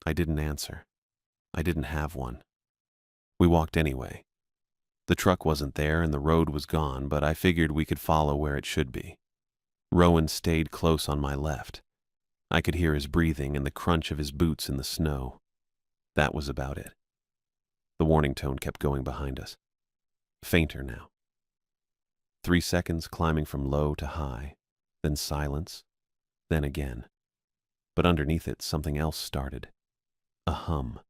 I didn't answer. I didn't have one. We walked anyway. The truck wasn't there and the road was gone, but I figured we could follow where it should be. Rowan stayed close on my left. I could hear his breathing and the crunch of his boots in the snow. That was about it. The warning tone kept going behind us. Fainter now. 3 seconds climbing from low to high, then silence, then again. But underneath it, something else started. A hum.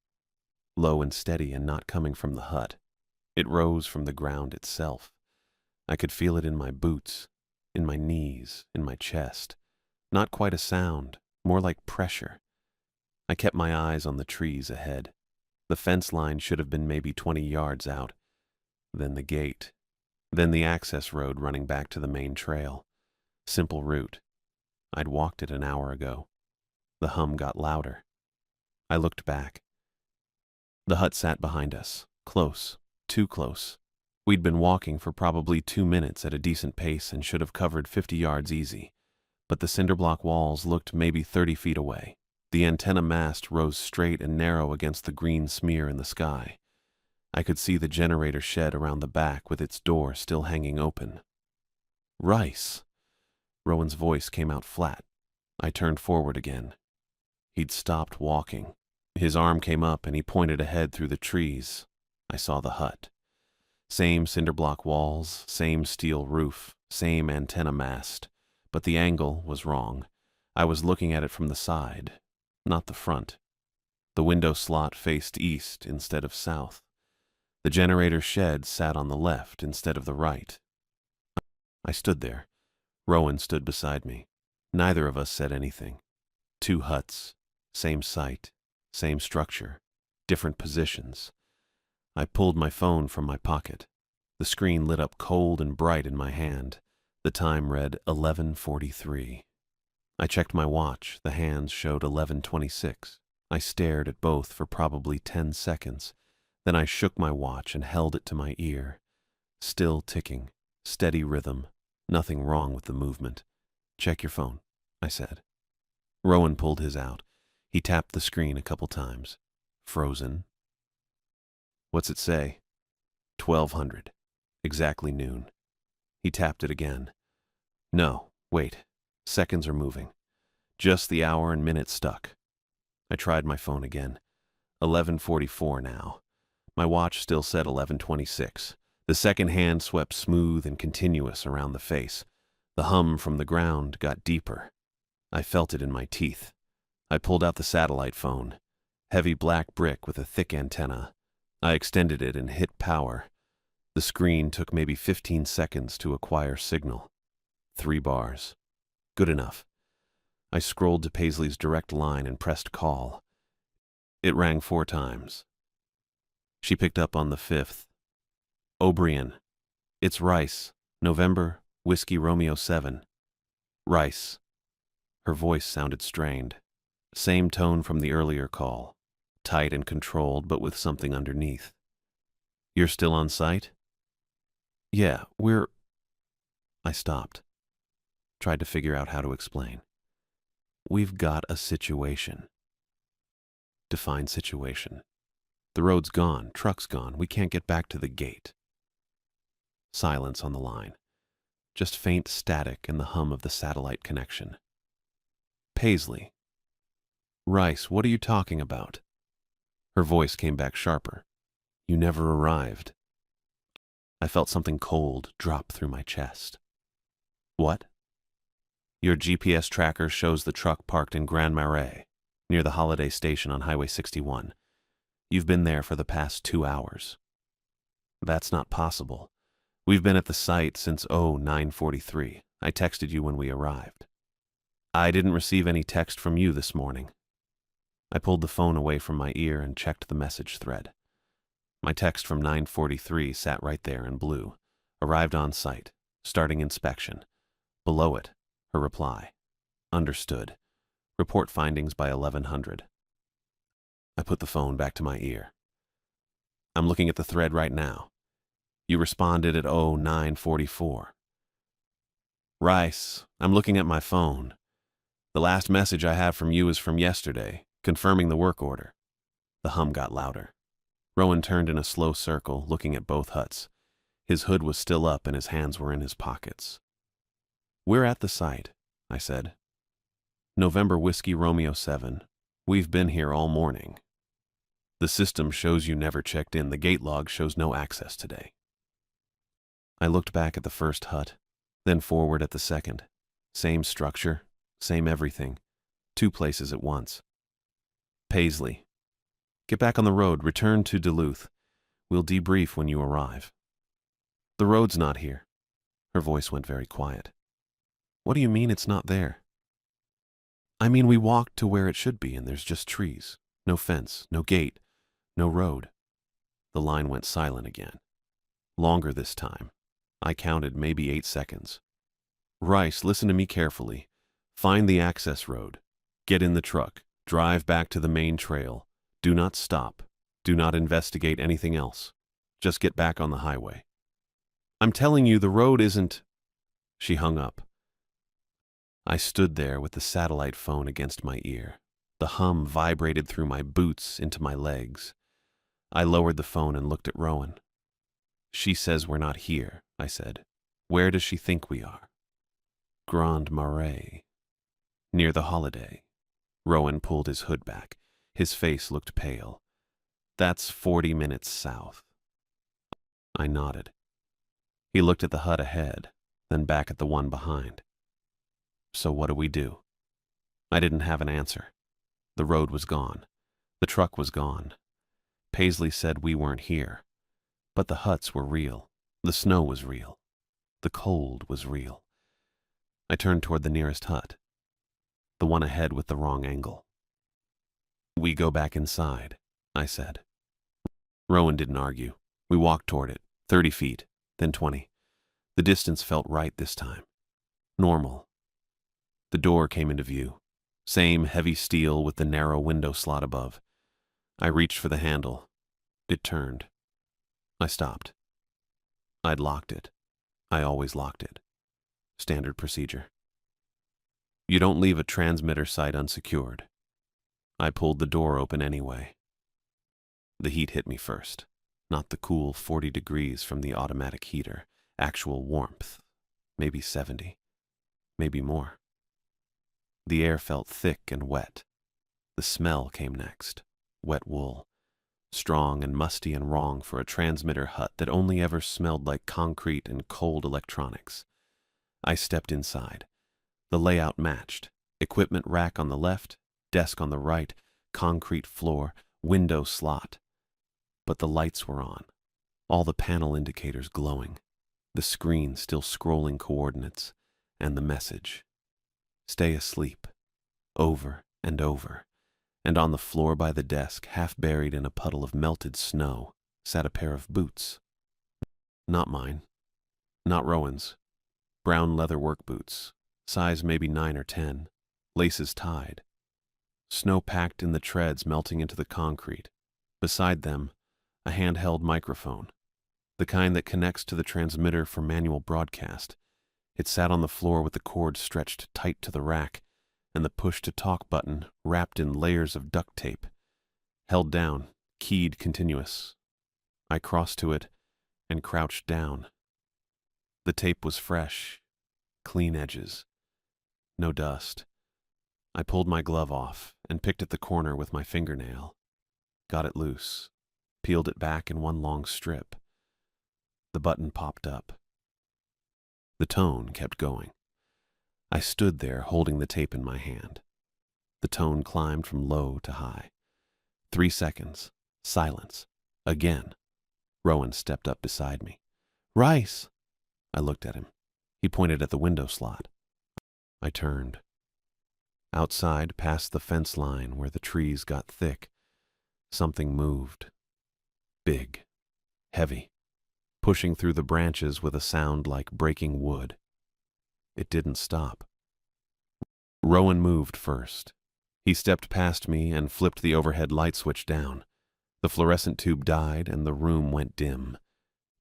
Low and steady and not coming from the hut. It rose from the ground itself. I could feel it in my boots, in my knees, in my chest. Not quite a sound, more like pressure. I kept my eyes on the trees ahead. The fence line should have been maybe 20 yards out. Then the gate. Then the access road running back to the main trail. Simple route. I'd walked it an hour ago. The hum got louder. I looked back. The hut sat behind us, close, too close. We'd been walking for probably 2 minutes at a decent pace and should have covered 50 yards easy. But the cinder block walls looked maybe 30 feet away. The antenna mast rose straight and narrow against the green smear in the sky. I could see the generator shed around the back with its door still hanging open. Rice! Rowan's voice came out flat. I turned forward again. He'd stopped walking. His arm came up and he pointed ahead through the trees. I saw the hut. Same cinder block walls, same steel roof, same antenna mast. But the angle was wrong. I was looking at it from the side, not the front. The window slot faced east instead of south. The generator shed sat on the left instead of the right. I stood there. Rowan stood beside me. Neither of us said anything. 2 huts, same site, same structure, different positions. I pulled my phone from my pocket. The screen lit up cold and bright in my hand. The time read 11:43. I checked my watch. The hands showed 11:26. I stared at both for probably 10 seconds. Then I shook my watch and held it to my ear. Still ticking, steady rhythm, nothing wrong with the movement. Check your phone, I said. Rowan pulled his out. He tapped the screen a couple times. Frozen. What's it say? 1200. Exactly noon. He tapped it again. No, wait. Seconds are moving. Just the hour and minute stuck. I tried my phone again. 11:44 now. My watch still said 11:26. The second hand swept smooth and continuous around the face. The hum from the ground got deeper. I felt it in my teeth. I pulled out the satellite phone. Heavy black brick with a thick antenna. I extended it and hit power. The screen took maybe 15 seconds to acquire signal. 3 bars. Good enough. I scrolled to Paisley's direct line and pressed call. It rang 4 times. She picked up on the 5th. O'Brien. It's Rice. November, Whiskey Romeo 7. Rice. Her voice sounded strained. Same tone from the earlier call. Tight and controlled, but with something underneath. You're still on site? Yeah, I stopped. Tried to figure out how to explain. We've got a situation. Define situation. The road's gone, truck's gone, we can't get back to the gate. Silence on the line. Just faint static and the hum of the satellite connection. Paisley. Rice, what are you talking about? Her voice came back sharper. You never arrived. I felt something cold drop through my chest. What? Your GPS tracker shows the truck parked in Grand Marais, near the Holiday Station on Highway 61. You've been there for the past 2 hours. That's not possible. We've been at the site since 09:43. I texted you when we arrived. I didn't receive any text from you this morning. I pulled the phone away from my ear and checked the message thread. My text from 9:43 sat right there in blue. Arrived on site. Starting inspection. Below it, her reply. Understood. Report findings by 1100. I put the phone back to my ear. I'm looking at the thread right now. You responded at 09:44. Rice, I'm looking at my phone. The last message I have from you is from yesterday, confirming the work order. The hum got louder. Rowan turned in a slow circle, looking at both huts. His hood was still up and his hands were in his pockets. We're at the site, I said. November Whiskey Romeo 7. We've been here all morning. The system shows you never checked in. The gate log shows no access today. I looked back at the first hut, then forward at the second. Same structure, same everything. 2 places at once. Paisley. Get back on the road. Return to Duluth. We'll debrief when you arrive. The road's not here. Her voice went very quiet. What do you mean it's not there? I mean we walked to where it should be and there's just trees. No fence, no gate, no road. The line went silent again. Longer this time. I counted maybe 8 seconds. Rice, listen to me carefully. Find the access road. Get in the truck. Drive back to the main trail. Do not stop. Do not investigate anything else. Just get back on the highway. I'm telling you, the road isn't... She hung up. I stood there with the satellite phone against my ear. The hum vibrated through my boots into my legs. I lowered the phone and looked at Rowan. She says we're not here, I said. Where does she think we are? Grand Marais. Near the Holiday. Rowan pulled his hood back. His face looked pale. That's 40 minutes south. I nodded. He looked at the hut ahead, then back at the one behind. So what do we do? I didn't have an answer. The road was gone. The truck was gone. Paisley said we weren't here. But the huts were real. The snow was real. The cold was real. I turned toward the nearest hut. The one ahead with the wrong angle. We go back inside, I said. Rowan didn't argue. We walked toward it, 30 feet, then 20. The distance felt right this time. Normal. The door came into view. Same heavy steel with the narrow window slot above. I reached for the handle. It turned. I stopped. I'd locked it. I always locked it. Standard procedure. You don't leave a transmitter site unsecured. I pulled the door open anyway. The heat hit me first. Not the cool 40 degrees from the automatic heater. Actual warmth. Maybe 70. Maybe more. The air felt thick and wet. The smell came next. Wet wool. Strong and musty and wrong for a transmitter hut that only ever smelled like concrete and cold electronics. I stepped inside. The layout matched. Equipment rack on the left, desk on the right, concrete floor, window slot. But the lights were on. All the panel indicators glowing. The screen still scrolling coordinates. And the message. Stay asleep. Over and over. And on the floor by the desk, half buried in a puddle of melted snow, sat a pair of boots. Not mine. Not Rowan's. Brown leather work boots. Size maybe 9 or 10. Laces tied. Snow packed in the treads melting into the concrete. Beside them, a handheld microphone. The kind that connects to the transmitter for manual broadcast. It sat on the floor with the cord stretched tight to the rack, and the push-to-talk button wrapped in layers of duct tape. Held down, keyed continuous. I crossed to it and crouched down. The tape was fresh, clean edges. No dust. I pulled my glove off and picked at the corner with my fingernail. Got it loose. Peeled it back in one long strip. The button popped up. The tone kept going. I stood there holding the tape in my hand. The tone climbed from low to high. 3 seconds. Silence. Again. Rowan stepped up beside me. Rice! I looked at him. He pointed at the window slot. I turned. Outside, past the fence line where the trees got thick, something moved. Big. Heavy. Pushing through the branches with a sound like breaking wood. It didn't stop. Rowan moved first. He stepped past me and flipped the overhead light switch down. The fluorescent tube died and the room went dim.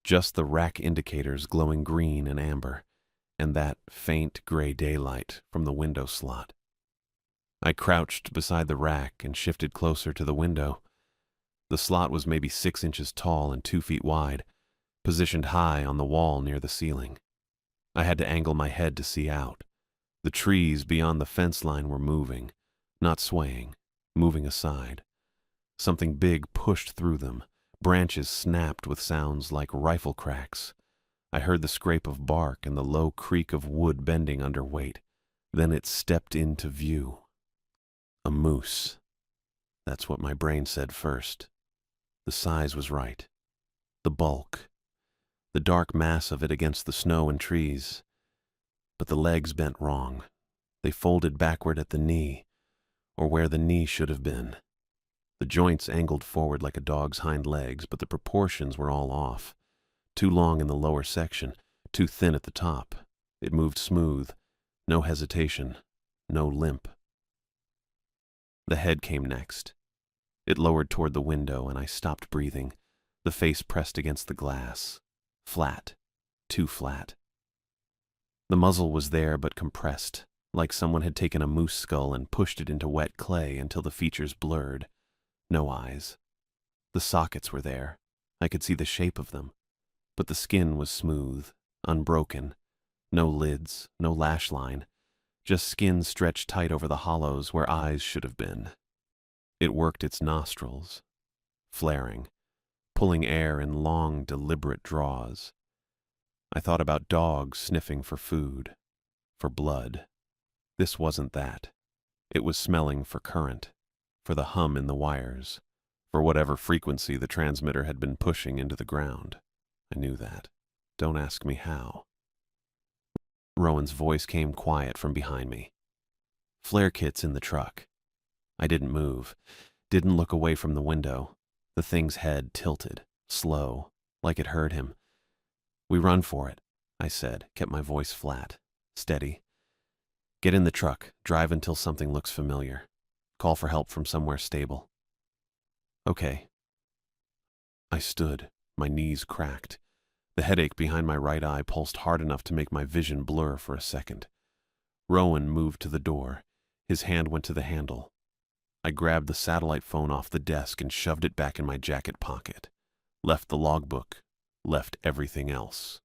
Just the rack indicators glowing green and amber, and that faint gray daylight from the window slot. I crouched beside the rack and shifted closer to the window. The slot was maybe 6 inches tall and 2 feet wide, positioned high on the wall near the ceiling. I had to angle my head to see out. The trees beyond the fence line were moving, not swaying, moving aside. Something big pushed through them. Branches snapped with sounds like rifle cracks. I heard the scrape of bark and the low creak of wood bending under weight. Then it stepped into view. A moose. That's what my brain said first. The size was right. The bulk. The dark mass of it against the snow and trees. But the legs bent wrong. They folded backward at the knee, or where the knee should have been. The joints angled forward like a dog's hind legs, but the proportions were all off. Too long in the lower section, too thin at the top. It moved smooth, no hesitation, no limp. The head came next. It lowered toward the window, and I stopped breathing, the face pressed against the glass. Flat, too flat. The muzzle was there but compressed, like someone had taken a moose skull and pushed it into wet clay until the features blurred. No eyes. The sockets were there. I could see the shape of them. But the skin was smooth, unbroken. No lids, no lash line. Just skin stretched tight over the hollows where eyes should have been. It worked its nostrils, flaring, pulling air in long, deliberate draws. I thought about dogs sniffing for food, for blood. This wasn't that. It was smelling for current, for the hum in the wires, for whatever frequency the transmitter had been pushing into the ground. I knew that. Don't ask me how. Rowan's voice came quiet from behind me. Flare kit's in the truck. I didn't move, didn't look away from the window. The thing's head tilted, slow, like it heard him. We run for it, I said, kept my voice flat, steady. Get in the truck, drive until something looks familiar. Call for help from somewhere stable. Okay. I stood, my knees cracked. The headache behind my right eye pulsed hard enough to make my vision blur for a second. Rowan moved to the door. His hand went to the handle. I grabbed the satellite phone off the desk and shoved it back in my jacket pocket. Left the logbook. Left everything else.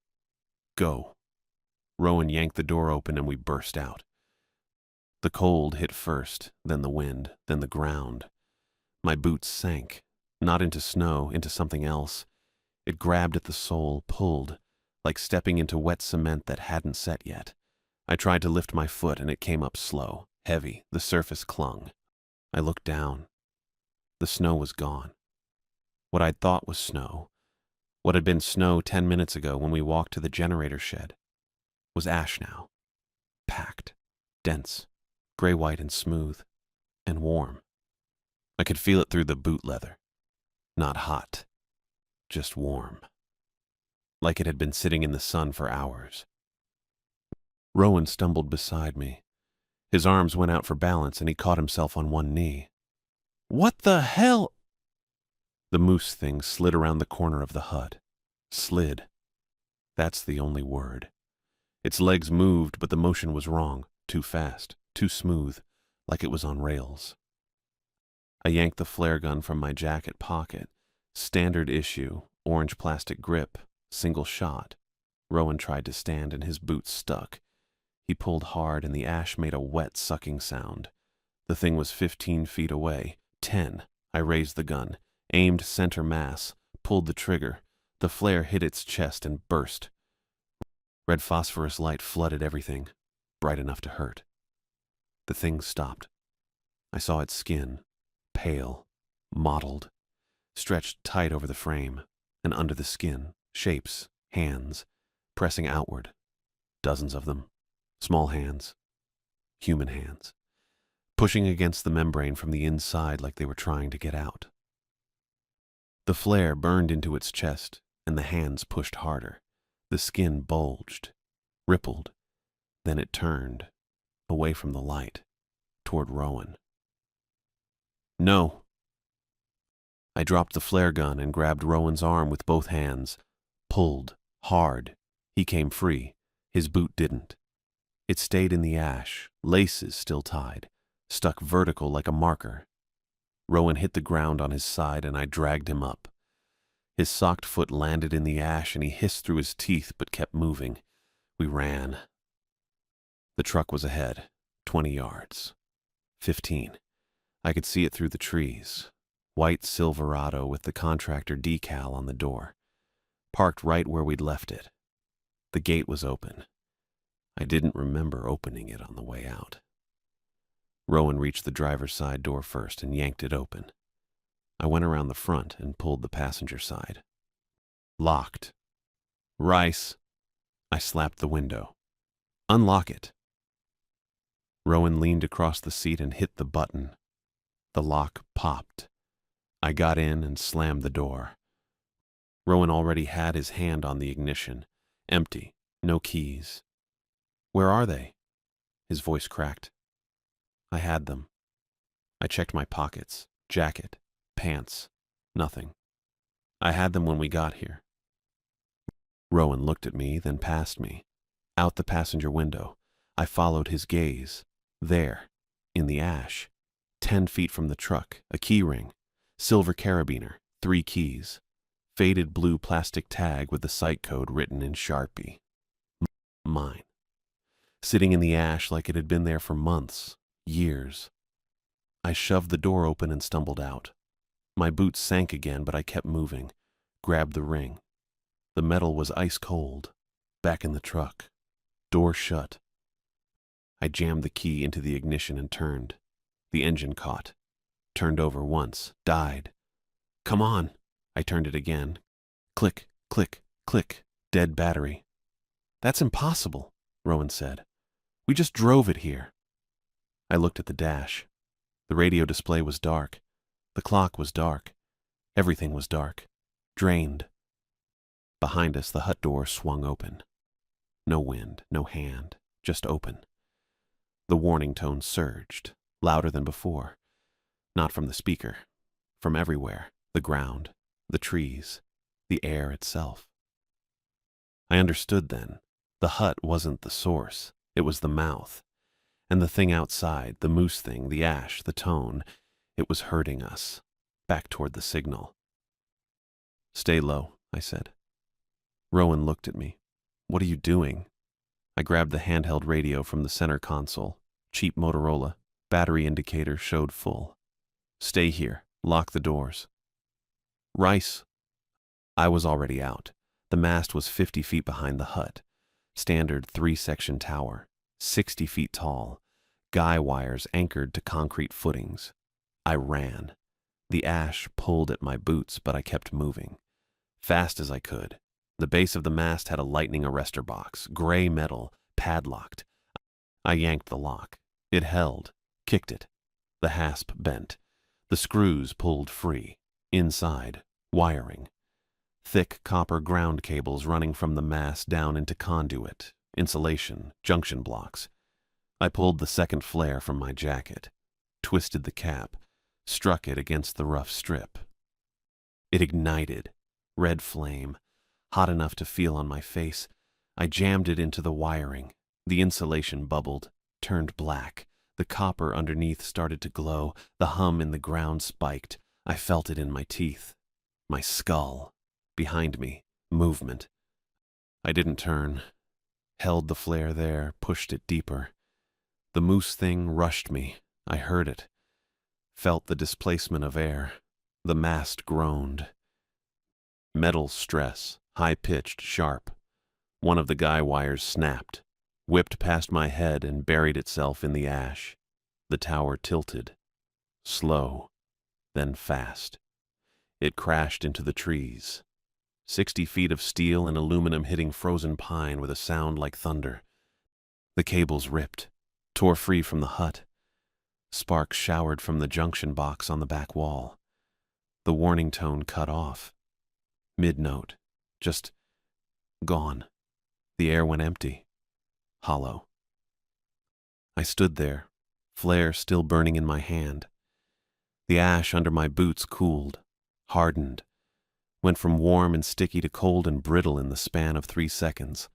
Go. Rowan yanked the door open and we burst out. The cold hit first, then the wind, then the ground. My boots sank, not into snow, into something else. It grabbed at the sole, pulled, like stepping into wet cement that hadn't set yet. I tried to lift my foot and it came up slow, heavy, the surface clung. I looked down. The snow was gone. What I'd thought was snow, what had been snow 10 minutes ago when we walked to the generator shed, was ash now. Packed, dense, gray-white and smooth, and warm. I could feel it through the boot leather. Not hot, just warm. Like it had been sitting in the sun for hours. Rowan stumbled beside me. His arms went out for balance and he caught himself on one knee. What the hell? The moose thing slid around the corner of the hut. Slid. That's the only word. Its legs moved, but the motion was wrong, too fast, too smooth, like it was on rails. I yanked the flare gun from my jacket pocket. Standard issue, orange plastic grip, single shot. Rowan tried to stand and his boots stuck. He pulled hard and the ash made a wet sucking sound. The thing was 15 feet away. 10. I raised the gun, aimed center mass, pulled the trigger. The flare hit its chest and burst. Red phosphorus light flooded everything, bright enough to hurt. The thing stopped. I saw its skin, pale, mottled, stretched tight over the frame, and under the skin, shapes, hands, pressing outward. Dozens of them. Small hands. Human hands. Pushing against the membrane from the inside like they were trying to get out. The flare burned into its chest, and the hands pushed harder. The skin bulged, rippled. Then it turned, away from the light, toward Rowan. No. I dropped the flare gun and grabbed Rowan's arm with both hands. Pulled, hard. He came free. His boot didn't. It stayed in the ash, laces still tied, stuck vertical like a marker. Rowan hit the ground on his side and I dragged him up. His socked foot landed in the ash and he hissed through his teeth but kept moving. We ran. The truck was ahead, 20 yards. 15. I could see it through the trees. White Silverado with the contractor decal on the door, parked right where we'd left it. The gate was open. I didn't remember opening it on the way out. Rowan reached the driver's side door first and yanked it open. I went around the front and pulled the passenger side. Locked. Rice. I slapped the window. Unlock it. Rowan leaned across the seat and hit the button. The lock popped. I got in and slammed the door. Rowan already had his hand on the ignition. Empty. No keys. Where are they? His voice cracked. I had them. I checked my pockets, jacket, pants. Nothing. I had them when we got here. Rowan looked at me, then past me. Out the passenger window. I followed his gaze. There, in the ash, 10 feet from the truck, a key ring, silver carabiner, 3 keys, faded blue plastic tag with the site code written in Sharpie. Mine. Sitting in the ash like it had been there for months, years. I shoved the door open and stumbled out. My boots sank again, but I kept moving, grabbed the ring. The metal was ice cold. Back in the truck. Door shut. I jammed the key into the ignition and turned. The engine caught. Turned over once. Died. Come on. I turned it again. Click, click, click. Dead battery. That's impossible, Rowan said. We just drove it here. I looked at the dash. The radio display was dark. The clock was dark. Everything was dark. Drained. Behind us, the hut door swung open. No wind, no hand, just open. The warning tone surged, louder than before. Not from the speaker, from everywhere, the ground, the trees, the air itself. I understood then. The hut wasn't the source, it was the mouth. And the thing outside, the moose thing, the ash, the tone, it was hurting us, back toward the signal. Stay low, I said. Rowan looked at me. What are you doing? I grabbed the handheld radio from the center console. Cheap Motorola. Battery indicator showed full. Stay here. Lock the doors. Rice. I was already out. The mast was 50 feet behind the hut. Standard 3-section tower. 60 feet tall. Guy wires anchored to concrete footings. I ran. The ash pulled at my boots, but I kept moving. Fast as I could. The base of the mast had a lightning arrestor box, gray metal, padlocked. I yanked the lock. It held, kicked it. The hasp bent. The screws pulled free. Inside, wiring. Thick copper ground cables running from the mast down into conduit, insulation, junction blocks. I pulled the second flare from my jacket, twisted the cap, struck it against the rough strip. It ignited, red flame, hot enough to feel on my face. I jammed it into the wiring. The insulation bubbled, turned black. The copper underneath started to glow. The hum in the ground spiked. I felt it in my teeth. My skull. Behind me. Movement. I didn't turn. Held the flare there, pushed it deeper. The moose thing rushed me. I heard it. Felt the displacement of air. The mast groaned. Metal stress. High-pitched, sharp. One of the guy wires snapped, whipped past my head and buried itself in the ash. The tower tilted. Slow, then fast. It crashed into the trees. 60 feet of steel and aluminum hitting frozen pine with a sound like thunder. The cables ripped, tore free from the hut. Sparks showered from the junction box on the back wall. The warning tone cut off. Mid-note. Just gone. The air went empty. Hollow. I stood there, flare still burning in my hand. The ash under my boots cooled, hardened, went from warm and sticky to cold and brittle in the span of 3 seconds.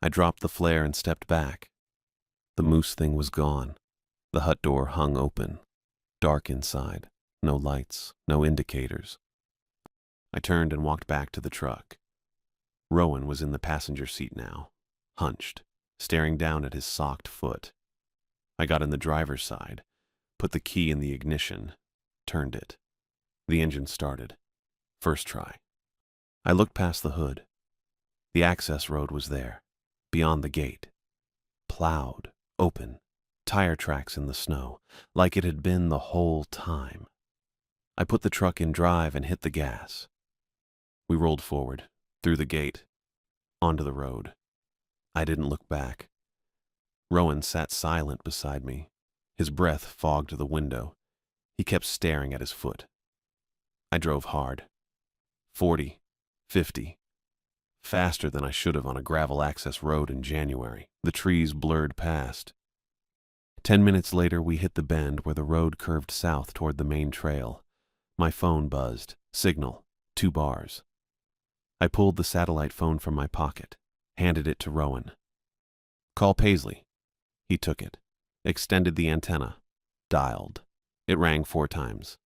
I dropped the flare and stepped back. The moose thing was gone. The hut door hung open. Dark inside. No lights, no indicators. I turned and walked back to the truck. Rowan was in the passenger seat now, hunched, staring down at his socked foot. I got in the driver's side, put the key in the ignition, turned it. The engine started. First try. I looked past the hood. The access road was there, beyond the gate. Plowed, open, tire tracks in the snow, like it had been the whole time. I put the truck in drive and hit the gas. We rolled forward, through the gate, onto the road. I didn't look back. Rowan sat silent beside me. His breath fogged the window. He kept staring at his foot. I drove hard. 40, 50. Faster than I should have on a gravel access road in January. The trees blurred past. 10 minutes later, we hit the bend where the road curved south toward the main trail. My phone buzzed. Signal. 2 bars. I pulled the satellite phone from my pocket, handed it to Rowan. Call Paisley. He took it, extended the antenna, dialed. It rang 4 times.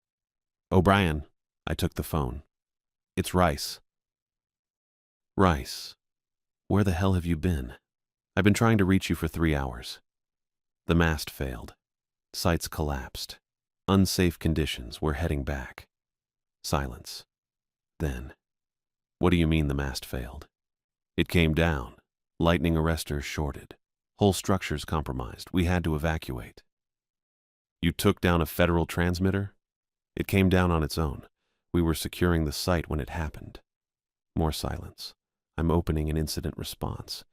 O'Brien. I took the phone. It's Rice. Rice. Where the hell have you been? I've been trying to reach you for 3 hours. The mast failed. Sights collapsed. Unsafe conditions. We're heading back. Silence. Then, what do you mean the mast failed? It came down. Lightning arresters shorted. Whole structures compromised. We had to evacuate. You took down a federal transmitter? It came down on its own. We were securing the site when it happened. More silence. I'm opening an incident response.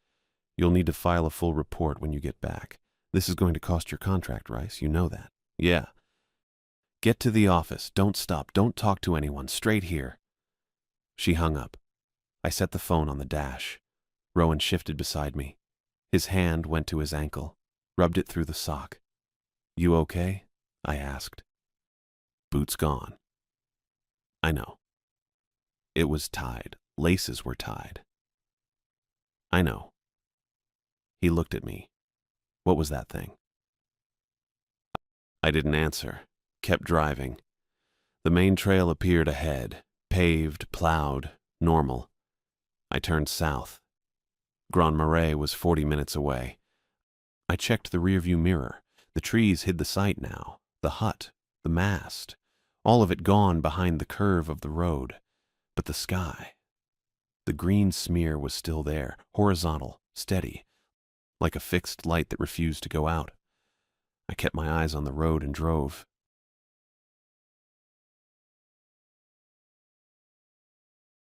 You'll need to file a full report when you get back. This is going to cost your contract, Rice. You know that. Yeah. Get to the office. Don't stop. Don't talk to anyone. Straight here. She hung up. I set the phone on the dash. Rowan shifted beside me. His hand went to his ankle, rubbed it through the sock. You okay? I asked. Boot's gone. I know. It was tied. Laces were tied. I know. He looked at me. What was that thing? I didn't answer. Kept driving. The main trail appeared ahead. Paved, plowed, normal. I turned south. Grand Marais was 40 minutes away. I checked the rearview mirror. The trees hid the site now. The hut, the mast, all of it gone behind the curve of the road. But the sky, the green smear was still there, horizontal, steady, like a fixed light that refused to go out. I kept my eyes on the road and drove.